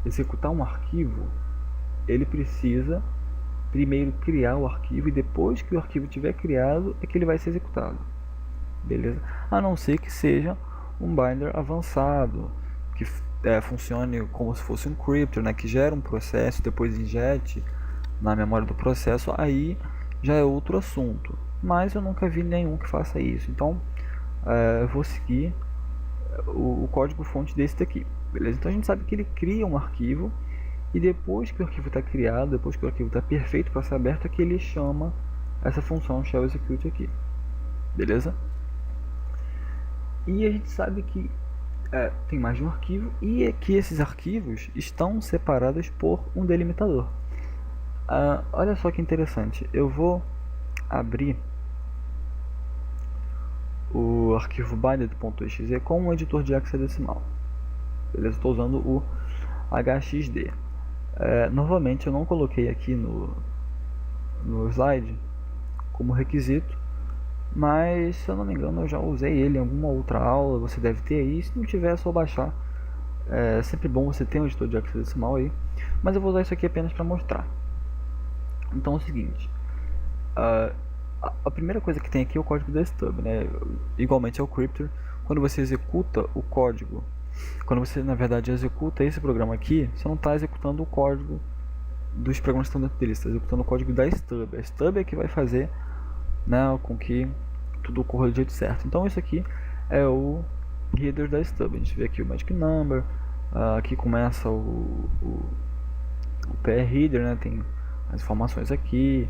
executar um arquivo, ele precisa primeiro criar o arquivo e depois que o arquivo estiver criado é que ele vai ser executado. Beleza? A não ser que seja um binder avançado, que funcione como se fosse um cryptor, né, que gera um processo, depois injete na memória do processo, aí já é outro assunto. Mas eu nunca vi nenhum que faça isso. Então eu vou seguir o código fonte desse daqui. Beleza? Então a gente sabe que ele cria um arquivo e depois que o arquivo está criado, depois que o arquivo está perfeito para ser aberto, é que ele chama essa função shell execute aqui. Beleza? E a gente sabe que tem mais de um arquivo e é que esses arquivos estão separados por um delimitador. Olha só que interessante, eu vou abrir o arquivo binder.exe com um editor de hexadecimal. Beleza? Estou usando o HXD. Novamente eu não coloquei aqui no slide como requisito, mas se eu não me engano eu já usei ele em alguma outra aula, você deve ter aí, se não tiver é só baixar. É sempre bom você ter um editor de hexadecimal aí, mas eu vou usar isso aqui apenas para mostrar. Então é o seguinte, a primeira coisa que tem aqui é o código da stub, né? Igualmente ao cryptor. Quando você executa o código, quando você na verdade executa esse programa aqui, você não está executando o código dos programas que estão dentro dele, você está executando o código da stub. A stub é que vai fazer, né, com que tudo ocorra do jeito certo. Então isso aqui é o header da stub. A gente vê aqui o magic number, aqui começa o PR header, né, tem as informações aqui,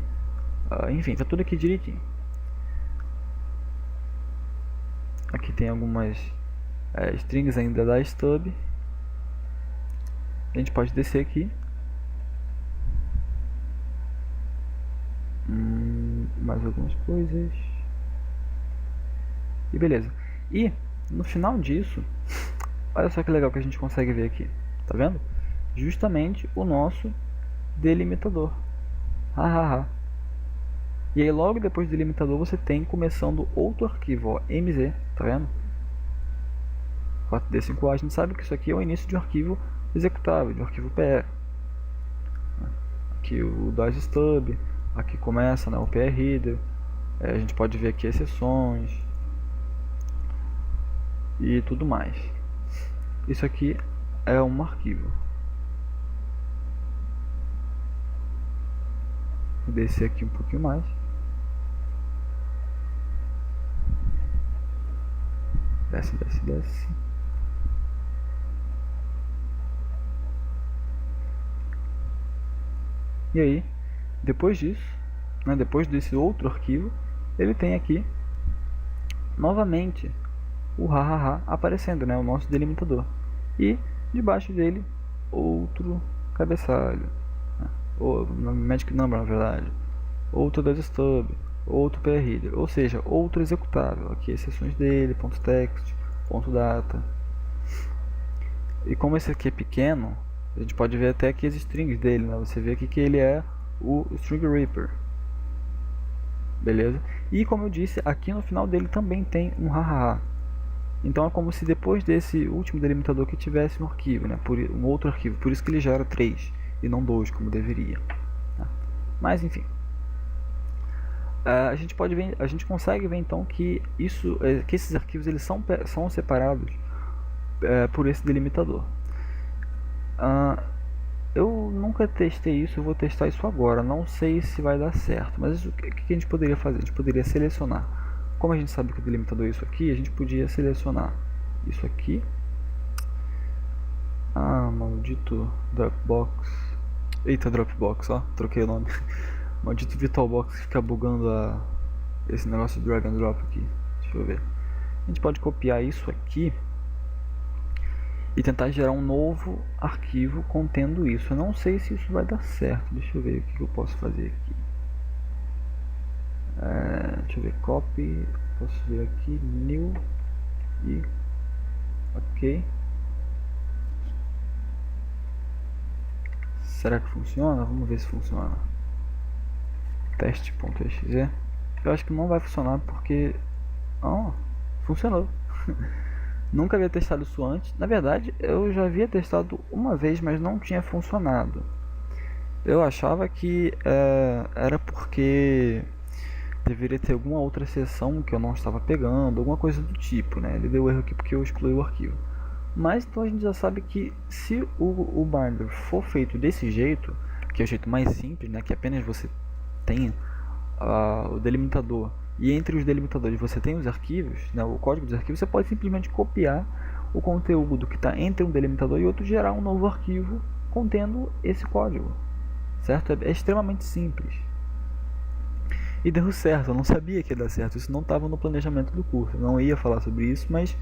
enfim, tá tudo aqui direitinho. Aqui tem algumas strings ainda da stub. A gente pode descer aqui. Mais algumas coisas. E beleza. E no final disso, olha só que legal que a gente consegue ver aqui. Tá vendo? Justamente o nosso delimitador. Hahaha. E aí logo depois do delimitador você tem começando outro arquivo, ó, mz, tá vendo? 4D5A, a gente sabe que isso aqui é o início de um arquivo executável, de um arquivo PE. Aqui o DOS-stub, aqui começa, né, o PE-header, a gente pode ver aqui exceções e tudo mais. Isso aqui é um arquivo. Vou descer aqui um pouquinho mais. Desce, desce, desce. E aí, depois disso, né, depois desse outro arquivo, ele tem aqui novamente o hahaha aparecendo, né, o nosso delimitador. E debaixo dele outro cabeçalho, né, ou magic number na verdade, outro DOS-stub, outro PE-header, ou seja, outro executável. Aqui exceções dele, .text, .data. E como esse aqui é pequeno, a gente pode ver até aqui as strings dele, né? Você vê aqui que ele é o String Reaper. Beleza? E como eu disse, aqui no final dele também tem um hahaha. Então é como se depois desse último delimitador que tivesse um arquivo, né? Um outro arquivo. Por isso que ele gera 3 e não 2 como deveria. Tá? Mas enfim. A gente pode ver, a gente consegue ver então que que esses arquivos eles são separados por esse delimitador. Eu nunca testei isso, eu vou testar isso agora. Não sei se vai dar certo, mas o que a gente poderia fazer? A gente poderia selecionar. Como a gente sabe que o delimitador é isso aqui, a gente podia selecionar isso aqui. Ah, maldito Dropbox. Eita, Dropbox, ó, troquei o nome. Maldito VirtualBox que fica bugando esse negócio de drag and drop aqui. Deixa eu ver. A gente pode copiar isso aqui e tentar gerar um novo arquivo contendo isso. Eu não sei se isso vai dar certo. Deixa eu ver o que eu posso fazer aqui. Deixa eu ver, copy. Posso ver aqui, new e ok. Será que funciona? Vamos ver se funciona. Teste.exe. Eu acho que não vai funcionar porque... Oh, funcionou. Nunca havia testado isso antes. Na verdade, eu já havia testado uma vez, mas não tinha funcionado. Eu achava que era porque deveria ter alguma outra seção que eu não estava pegando, alguma coisa do tipo, né? Ele deu erro aqui porque eu excluí o arquivo. Mas então a gente já sabe que se o binder for feito desse jeito, que é o jeito mais simples, né? Que apenas você tem o delimitador e entre os delimitadores você tem os arquivos, né, o código dos arquivos, você pode simplesmente copiar o conteúdo que está entre um delimitador e outro, gerar um novo arquivo contendo esse código, certo? É extremamente simples. E deu certo, eu não sabia que ia dar certo, isso não estava no planejamento do curso, eu não ia falar sobre isso, mas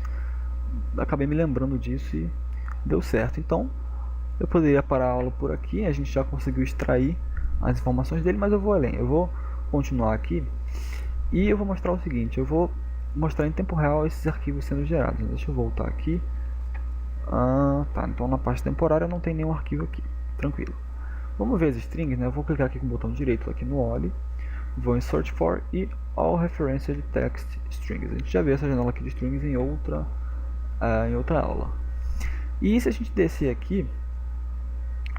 acabei me lembrando disso e deu certo. Então eu poderia parar a aula por aqui, a gente já conseguiu extrair as informações dele, mas eu vou além, eu vou continuar aqui e eu vou mostrar o seguinte, eu vou mostrar em tempo real esses arquivos sendo gerados. Deixa eu voltar aqui. Tá, então na parte temporária não tem nenhum arquivo aqui, tranquilo. Vamos ver as strings, né? Eu vou clicar aqui com o botão direito aqui no OLE, vou em Search For e All Referenced Text Strings. A gente já viu essa janela aqui de strings em outra aula. E se a gente descer aqui,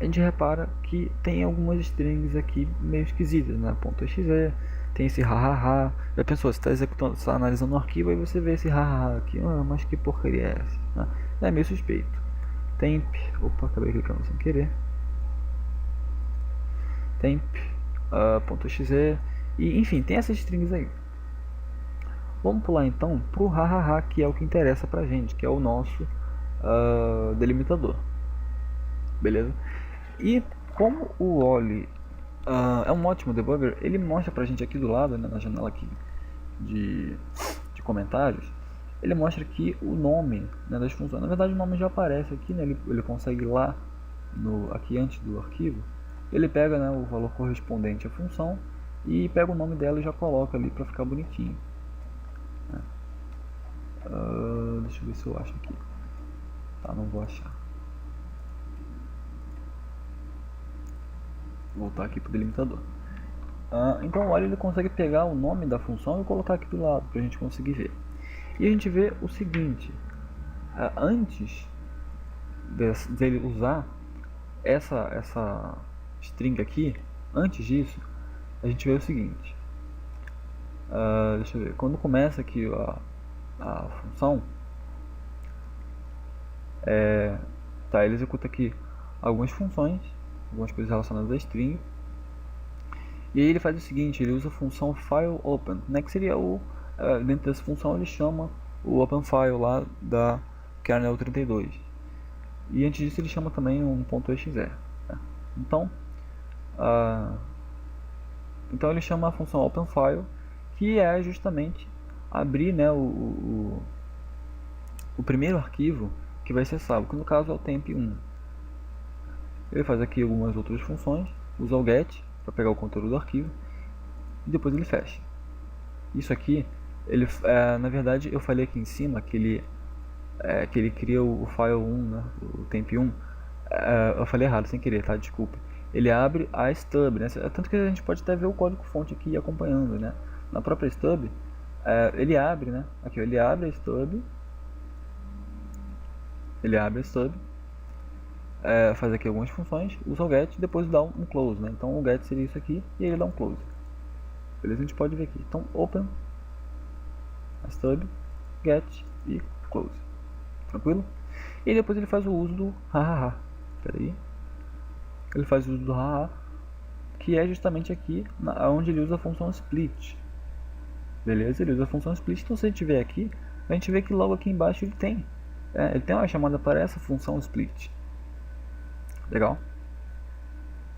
a gente repara que tem algumas strings aqui meio esquisitas, né? .exe, tem esse hahaha. Já pensou, você está executando, está analisando um arquivo e você vê esse hahaha aqui, mas que porcaria é essa? Né? É meio suspeito. Temp, opa, acabei clicando sem querer. Temp, .exe, e enfim, tem essas strings aí. Vamos pular então para o hahaha, que é o que interessa pra gente, que é o nosso delimitador. Beleza? E como o OLE é um ótimo debugger, ele mostra pra gente aqui do lado, né, na janela aqui de comentários, ele mostra aqui o nome, né, das funções. Na verdade o nome já aparece aqui, né, ele consegue ir lá aqui antes do arquivo, ele pega, né, o valor correspondente à função e pega o nome dela e já coloca ali para ficar bonitinho. Deixa eu ver se eu acho aqui. Tá, não vou achar. voltar aqui para o delimitador. Então olha, ele consegue pegar o nome da função e colocar aqui do lado para a gente conseguir ver. E a gente vê o seguinte, antes dele usar essa string aqui, antes disso, a gente vê o seguinte, deixa eu ver, quando começa aqui a função, ele executa aqui algumas funções, algumas coisas relacionadas a string, e aí ele faz o seguinte, ele usa a função fileOpen, né, que seria dentro dessa função ele chama o OpenFile lá da kernel 32. E antes disso ele chama também um .exe. Né? Então ele chama a função OpenFile, que é justamente abrir, né, o primeiro arquivo que vai ser salvo, que no caso é o temp1. Ele faz aqui algumas outras funções, usa o get para pegar o conteúdo do arquivo e depois ele fecha. Isso aqui, na verdade eu falei aqui em cima que ele cria o file 1, né, o temp1. Eu falei errado sem querer, tá? Desculpa. Ele abre a stub, né? Tanto que a gente pode até ver o código fonte aqui acompanhando, né? Na própria stub, ele abre, né? Aqui, ele abre a stub. Faz aqui algumas funções, usa o get e depois dá um close, né? Então o get seria isso aqui e ele dá um close. Beleza? A gente pode ver aqui. Então open, stub, get e close. Tranquilo? E depois ele faz o uso do hahaha. Peraí. Ele faz o uso do hahaha, que é justamente aqui onde ele usa a função split. Beleza? Ele usa a função split. Então se a gente ver aqui, a gente vê que logo aqui embaixo ele tem uma chamada para essa função split. Legal?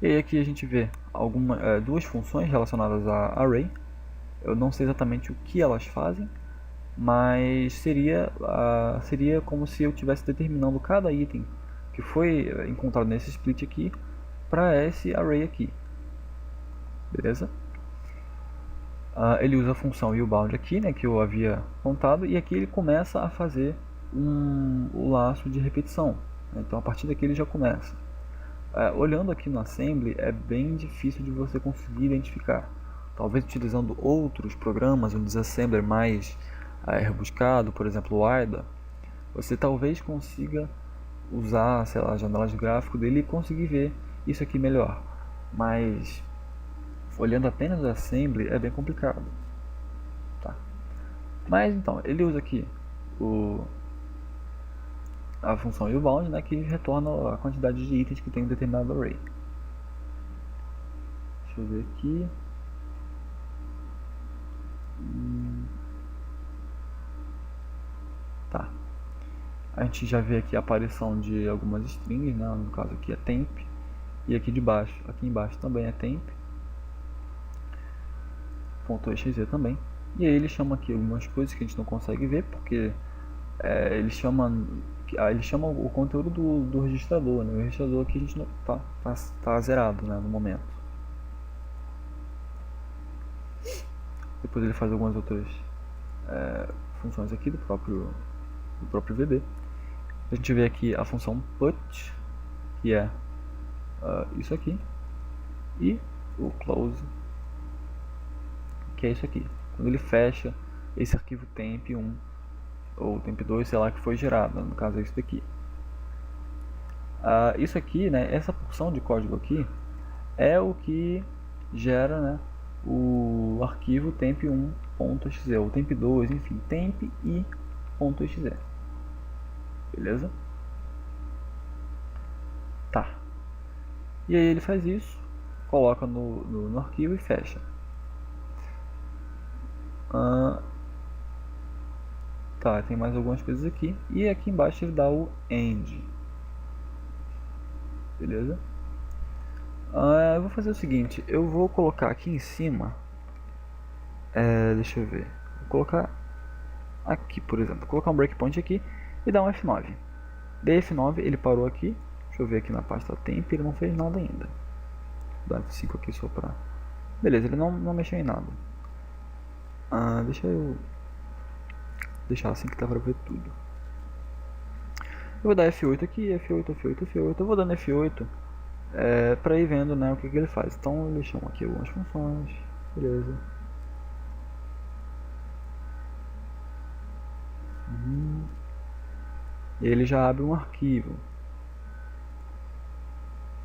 E aí aqui a gente vê duas funções relacionadas a array. Eu não sei exatamente o que elas fazem, mas seria como se eu estivesse determinando cada item que foi encontrado nesse split aqui para esse array aqui. Beleza? Ele usa a função uBound aqui, né, que eu havia contado, e aqui ele começa a fazer o laço de repetição. Então a partir daqui ele já começa. Olhando aqui no assembly é bem difícil de você conseguir identificar. Talvez utilizando outros programas, um disassembler mais rebuscado, por exemplo o ARDA, você talvez consiga usar, sei lá, a janela de gráfico dele e conseguir ver isso aqui melhor. Mas olhando apenas o assembly é bem complicado. Tá? Mas então, ele usa aqui a função uBound, né, que retorna a quantidade de itens que tem um determinado array. Deixa eu ver aqui. Tá. A gente já vê aqui a aparição de algumas strings, né, no caso aqui é temp, e aqui embaixo também é temp, .exe também. E aí ele chama aqui algumas coisas que a gente não consegue ver, porque ele chama o conteúdo do registrador, né? O registrador aqui a gente não tá zerado, né, no momento. Depois ele faz algumas outras funções aqui do próprio VB. A gente vê aqui a função put, que é isso aqui, e o close, que é isso aqui. Quando ele fecha esse arquivo temp1 ou temp2, sei lá, que foi gerado, no caso é isso daqui. Isso aqui, né, essa porção de código aqui é o que gera, né, o arquivo temp1.exe ou temp2, enfim, temp e .exe. Beleza? Tá. E aí ele faz isso, coloca no arquivo e fecha. Tá, tem mais algumas coisas aqui. E aqui embaixo ele dá o end. Beleza? Eu vou fazer o seguinte, eu vou colocar aqui em cima, deixa eu ver, vou colocar aqui, por exemplo, vou colocar um breakpoint aqui e dar um F9. Dei F9, ele parou aqui, deixa eu ver aqui na pasta temp, ele não fez nada ainda. Vou dar F5 aqui só pra... Beleza, ele não mexeu em nada. Deixa eu deixar assim que tá pra ver tudo. Eu vou dar F8 aqui, F8, F8, F8, eu vou dando F8 para ir vendo, né, o que ele faz. Então ele chama aqui algumas funções, beleza. E ele já abre um arquivo.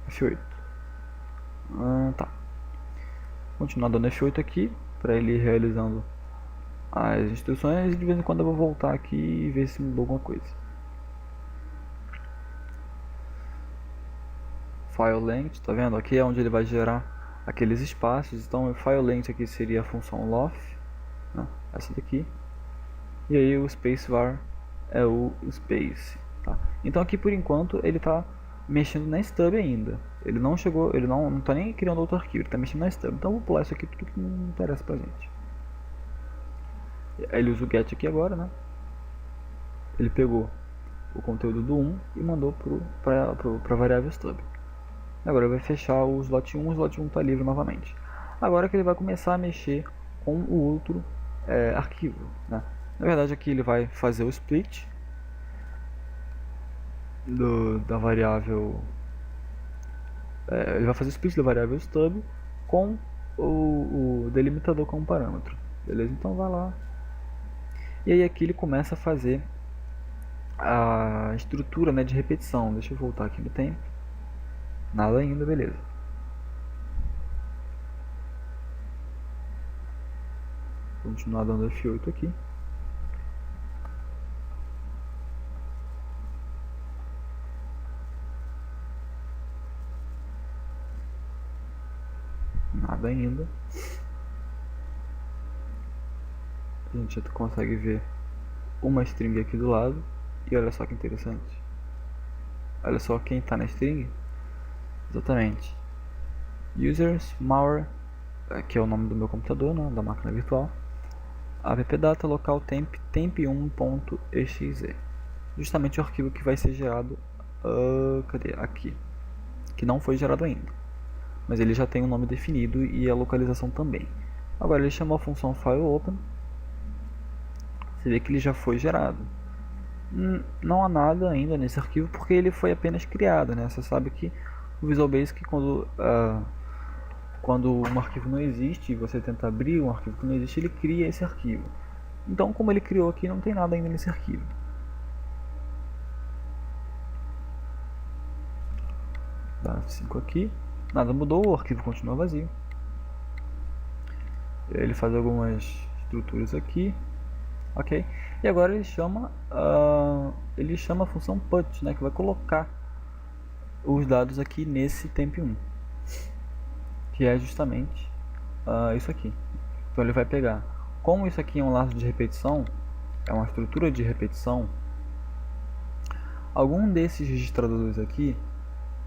F8. Tá. Continuar dando F8 aqui, para ele ir realizando as instruções, e de vez em quando eu vou voltar aqui e ver se mudou alguma coisa. File length, tá vendo? Aqui é onde ele vai gerar aqueles espaços. Então o file length aqui seria a função lof, né? Essa daqui. E aí o spacebar é o space, tá? Então aqui por enquanto ele está mexendo na stub ainda. Ele não chegou, ele não está nem criando outro arquivo, ele está mexendo na stub. Então eu vou pular isso aqui porque não interessa pra gente. Aí ele usa o get aqui agora, né? Ele pegou o conteúdo do 1 e mandou para a variável stub. Agora ele vai fechar o slot 1 está livre novamente. Agora que ele vai começar a mexer com o outro arquivo, né? Na verdade aqui ele vai fazer o split da variável, ele vai fazer o split da variável stub com o delimitador como parâmetro, beleza? Então vai lá, e aí aqui ele começa a fazer a estrutura, né, de repetição. Deixa eu voltar aqui no tempo, nada ainda, beleza. Continuar dando F8 aqui. Nada ainda. A gente já consegue ver uma string aqui do lado. E olha só que interessante. Olha só quem está na string. Exatamente. Users malware, que é o nome do meu computador, né, da máquina virtual. appdata local temp1.exe. Justamente o arquivo que vai ser gerado cadê? Aqui. Que não foi gerado ainda, mas ele já tem o nome definido e a localização também. Agora ele chamou a função fileOpen. Você vê que ele já foi gerado. Não há nada ainda nesse arquivo porque ele foi apenas criado, né? Você sabe que o Visual Basic, quando um arquivo não existe e você tenta abrir um arquivo que não existe, ele cria esse arquivo. Então, como ele criou aqui, não tem nada ainda nesse arquivo. Dá F5 aqui, nada mudou, o arquivo continua vazio. Ele faz algumas estruturas aqui, ok? E agora ele chama a função put, né, que vai colocar os dados aqui nesse temp1, que é justamente isso aqui. Então ele vai pegar, como isso aqui é um laço de repetição, é uma estrutura de repetição, algum desses registradores aqui,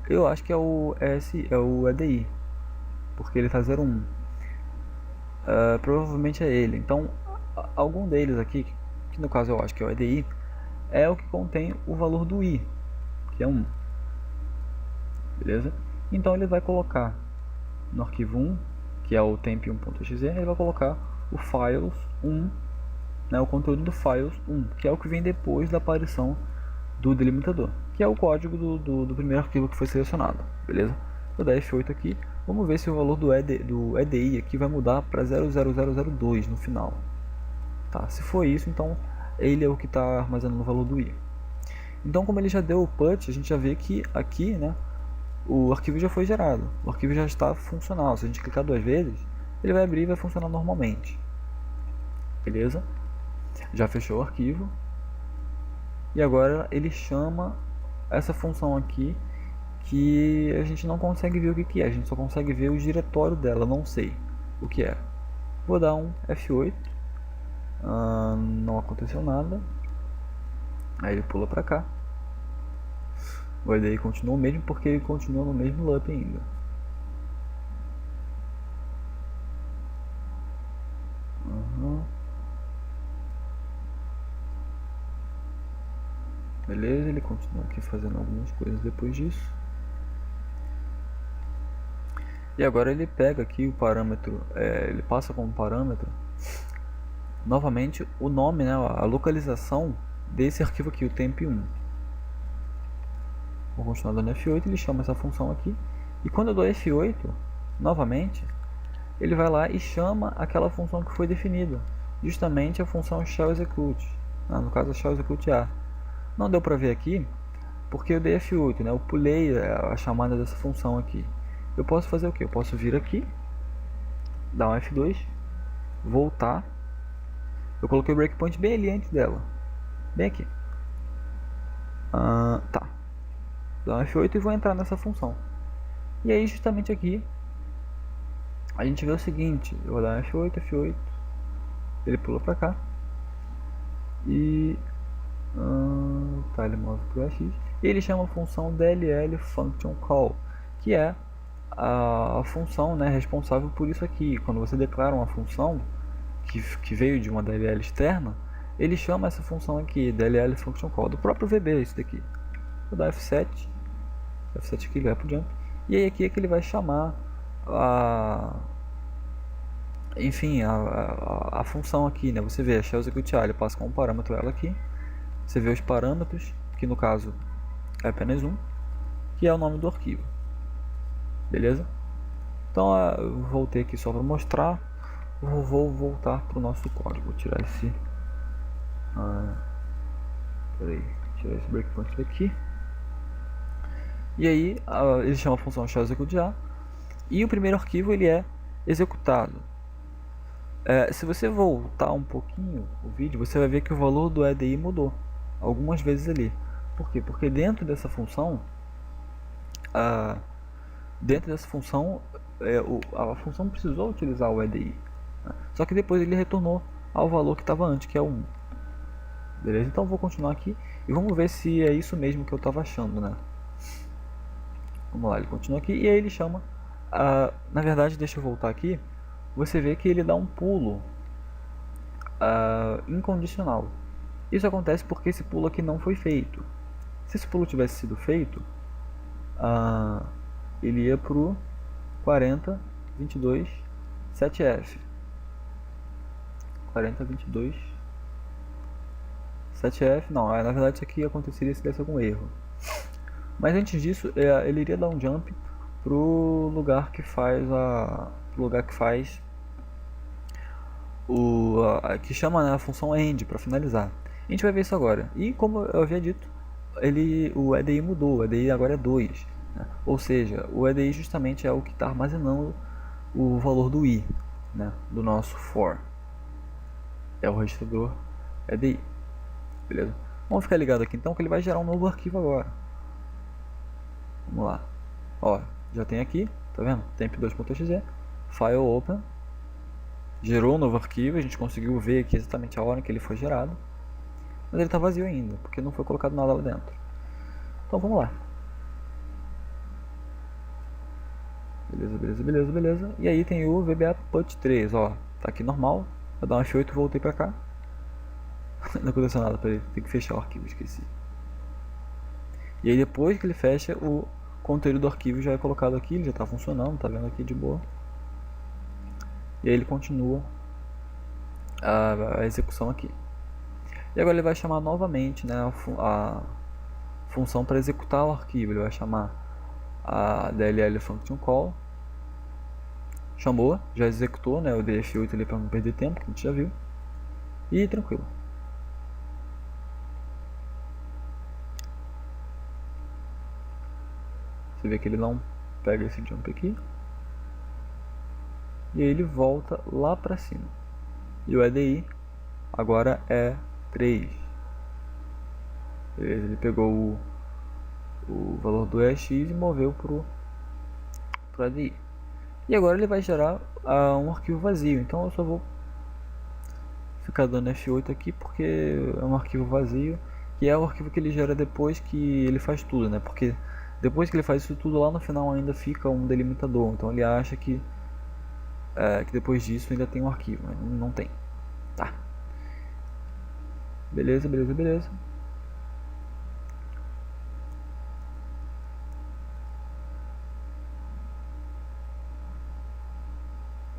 eu acho que é o EDI, porque ele está 01. Provavelmente é ele. Então algum deles aqui, que no caso eu acho que é o EDI, é o que contém o valor do i, que é 1. Beleza? Então ele vai colocar no arquivo 1, que é o temp1.exe, ele vai colocar o files 1, né, o conteúdo do files 1, que é o que vem depois da aparição do delimitador, que é o código do primeiro arquivo que foi selecionado. Beleza? Vou dar F8 aqui. Vamos ver se o valor do EDI aqui vai mudar para 00002 no final. Tá, se for isso, então ele é o que está armazenando o valor do i. Então, como ele já deu o put, a gente já vê que aqui, né, o arquivo já foi gerado, o arquivo já está funcional. Se a gente clicar 2 vezes, ele vai abrir e vai funcionar normalmente. Beleza? Já fechou o arquivo. E agora ele chama essa função aqui, que a gente não consegue ver o que é, a gente só consegue ver o diretório dela, não sei o que é. Vou dar um F8, não aconteceu nada, aí ele pula pra cá. O IDE continua o mesmo porque ele continua no mesmo loop ainda. Beleza, ele continua aqui fazendo algumas coisas depois disso. E agora ele pega aqui o parâmetro, ele passa como parâmetro novamente o nome, né, a localização desse arquivo aqui, o temp1. Vou continuar dando F8, ele chama essa função aqui E quando eu dou F8, novamente, ele vai lá e chama aquela função que foi definida, justamente a função shell execute, no caso a shell execute A. Não deu para ver aqui, porque eu dei F8, né? Eu pulei a chamada dessa função aqui. Eu posso fazer o que? Eu posso vir aqui, dar um F2, voltar. Eu coloquei o breakpoint bem ali antes dela, bem aqui. Tá. Dar um F8 e vou entrar nessa função. E aí justamente aqui a gente vê o seguinte, eu vou dar um F8, F8, ele pula pra cá e tá, ele move pro AX e ele chama a função DLL function call, que é a função, né, responsável por isso aqui. Quando você declara uma função que veio de uma DLL externa, ele chama essa função aqui, DLL function call, do próprio VB, isso daqui. Vou dar F7 aqui, ele vai pro jump, e aí aqui é que ele vai chamar enfim, a função aqui, né? Você vê a shell execute A, ele passa como parâmetro ela aqui. Você vê os parâmetros, que no caso é apenas um, que é o nome do arquivo. Beleza? Então eu voltei aqui só para mostrar. Vou voltar para o nosso código. Vou tirar esse. Peraí, tirar esse breakpoint daqui. E aí ele chama a função shell execute A. E o primeiro arquivo ele é executado. Se você voltar um pouquinho o vídeo, você vai ver que o valor do EDI mudou algumas vezes ali. Por quê? Porque dentro dessa função, a função precisou utilizar o EDI, né? Só que depois ele retornou ao valor que estava antes, que é 1. Beleza? Então vou continuar aqui e vamos ver se é isso mesmo que eu estava achando, né? Vamos lá, ele continua aqui e aí ele chama. Na verdade, deixa eu voltar aqui. Você vê que ele dá um pulo incondicional. Isso acontece porque esse pulo aqui não foi feito. Se esse pulo tivesse sido feito, ele ia pro 40, 22, 7F. 40, 22, 7F. Não, na verdade isso aqui aconteceria se desse algum erro. Mas antes disso, ele iria dar um jump pro lugar que faz que chama, né, a função end para finalizar. A gente vai ver isso agora. E como eu havia dito, o EDI mudou, o EDI agora é 2, né? Ou seja, o EDI justamente é o que está armazenando o valor do i, né, do nosso for. É o registrador EDI. Beleza? Vamos ficar ligado aqui então que ele vai gerar um novo arquivo agora. Vamos lá. Ó, já tem aqui, tá vendo? temp2.exe, file open. Gerou um novo arquivo, a gente conseguiu ver aqui exatamente a hora em que ele foi gerado. Mas ele está vazio ainda, porque não foi colocado nada lá dentro. Então vamos lá. Beleza. E aí tem o VBA put 3, ó. Tá aqui normal. Vou dar um F8 e voltei pra cá. Não aconteceu nada pra ele, tem que fechar o arquivo, esqueci. E aí depois que ele fecha, o conteúdo do arquivo já é colocado aqui, ele já está funcionando, tá vendo aqui de boa. E aí ele continua a execução aqui. E agora ele vai chamar novamente, né, a função para executar o arquivo. Ele vai chamar a DLL function call. Chamou, já executou, né, o DF8 ali para não perder tempo, que a gente já viu. E tranquilo. Você vê que ele não pega esse jump aqui. E aí ele volta lá para cima. E o EDI agora é 3. Beleza, ele pegou o valor do EX e moveu pro EDI. E agora ele vai gerar um arquivo vazio. Então eu só vou ficar dando F8 aqui porque é um arquivo vazio. E é o arquivo que ele gera depois que ele faz tudo, né? Porque depois que ele faz isso tudo, lá no final ainda fica um delimitador. Então ele acha que depois disso ainda tem um arquivo, mas não tem. Tá. Beleza.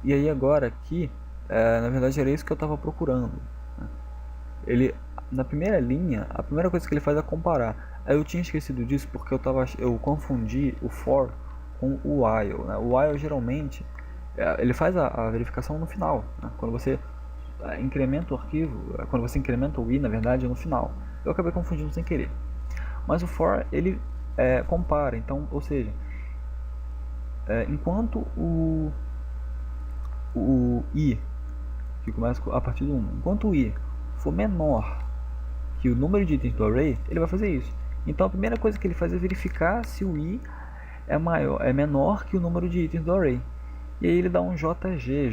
E aí agora aqui, na verdade era isso que eu estava procurando, né? Ele, na primeira linha, a primeira coisa que ele faz é comparar. Aí eu tinha esquecido disso porque eu confundi o for com o while, né? O while geralmente ele faz a verificação no final, né? Quando você incrementa o arquivo, quando você incrementa o i, na verdade, é no final. Eu acabei confundindo sem querer. Mas o for, ele compara, então, ou seja, enquanto o i, que começa a partir do 1, enquanto o i for menor que o número de itens do array, ele vai fazer isso. Então a primeira coisa que ele faz é verificar se o i é menor que o número de itens do array. E aí ele dá um JG,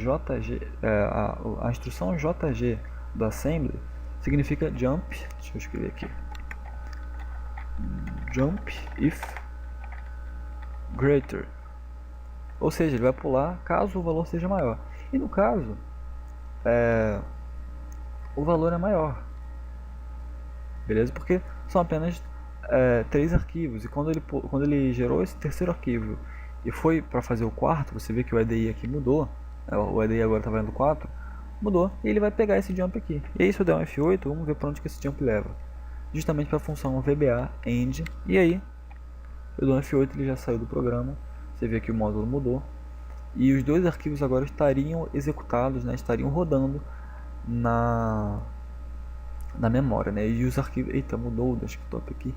a instrução JG do assembly significa jump, deixa eu escrever aqui, jump if greater, ou seja, ele vai pular caso o valor seja maior. E no caso, o valor é maior, beleza? Porque são apenas 3 arquivos, e quando ele gerou esse terceiro arquivo e foi para fazer o quarto, você vê que o EDI aqui mudou, o EDI agora está valendo 4, mudou, e ele vai pegar esse jump aqui. E aí se eu der um F8, vamos ver para onde que esse jump leva. Justamente para a função VBA end, e aí eu dou um F8, ele já saiu do programa, você vê que o módulo mudou, e os dois arquivos agora estariam executados, né, estariam rodando na memória, né, e os arquivos, eita, mudou o desktop aqui,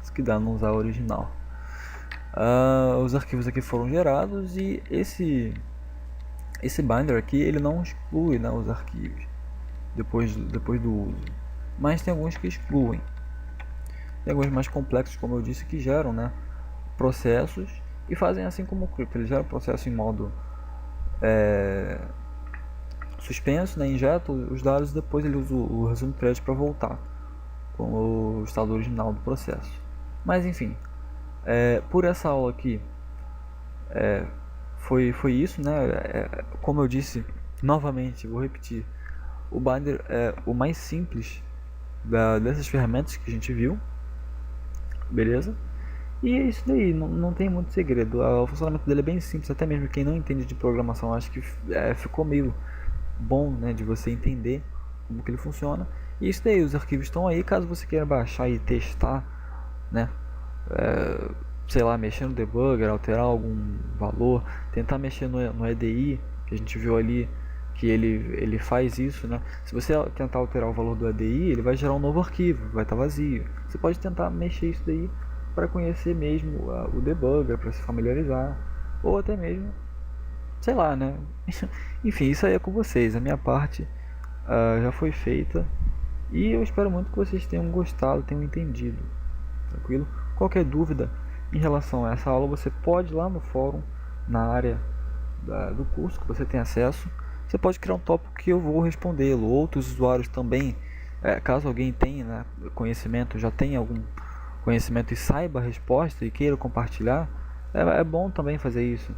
isso que dá não usar o original. Os arquivos aqui foram gerados e esse binder aqui ele não exclui, né, os arquivos depois do uso, mas tem alguns que excluem. Tem alguns mais complexos, como eu disse, que geram, né, processos e fazem assim como o crypto, ele gera o processo em modo suspenso, né, injeta os dados e depois ele usa o resumo thread para voltar com o estado original do processo. Mas enfim, por essa aula aqui foi isso, né? Como eu disse novamente, vou repetir, o binder é o mais simples dessas ferramentas que a gente viu, beleza? E é isso daí, não tem muito segredo. O funcionamento dele é bem simples, até mesmo quem não entende de programação acho que ficou meio bom, né, de você entender como que ele funciona. E isso daí, os arquivos estão aí, caso você queira baixar e testar, né, sei lá, mexer no debugger, alterar algum valor, tentar mexer no EDI, que a gente viu ali que ele faz isso, né? Se você tentar alterar o valor do EDI, ele vai gerar um novo arquivo, vai estar vazio. Você pode tentar mexer isso daí para conhecer mesmo o debugger, para se familiarizar, ou até mesmo, sei lá, né? Enfim, isso aí é com vocês. A minha parte já foi feita e eu espero muito que vocês tenham gostado, tenham entendido. Tranquilo? Qualquer dúvida em relação a essa aula, você pode ir lá no fórum, na área do curso que você tem acesso. Você pode criar um tópico que eu vou respondê-lo. Outros usuários também, caso alguém tenha, né, conhecimento, já tenha algum conhecimento e saiba a resposta e queira compartilhar, é bom também fazer isso.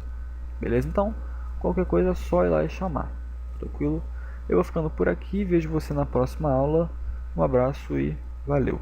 Beleza? Então, qualquer coisa é só ir lá e chamar. Tranquilo? Eu vou ficando por aqui, vejo você na próxima aula. Um abraço e valeu!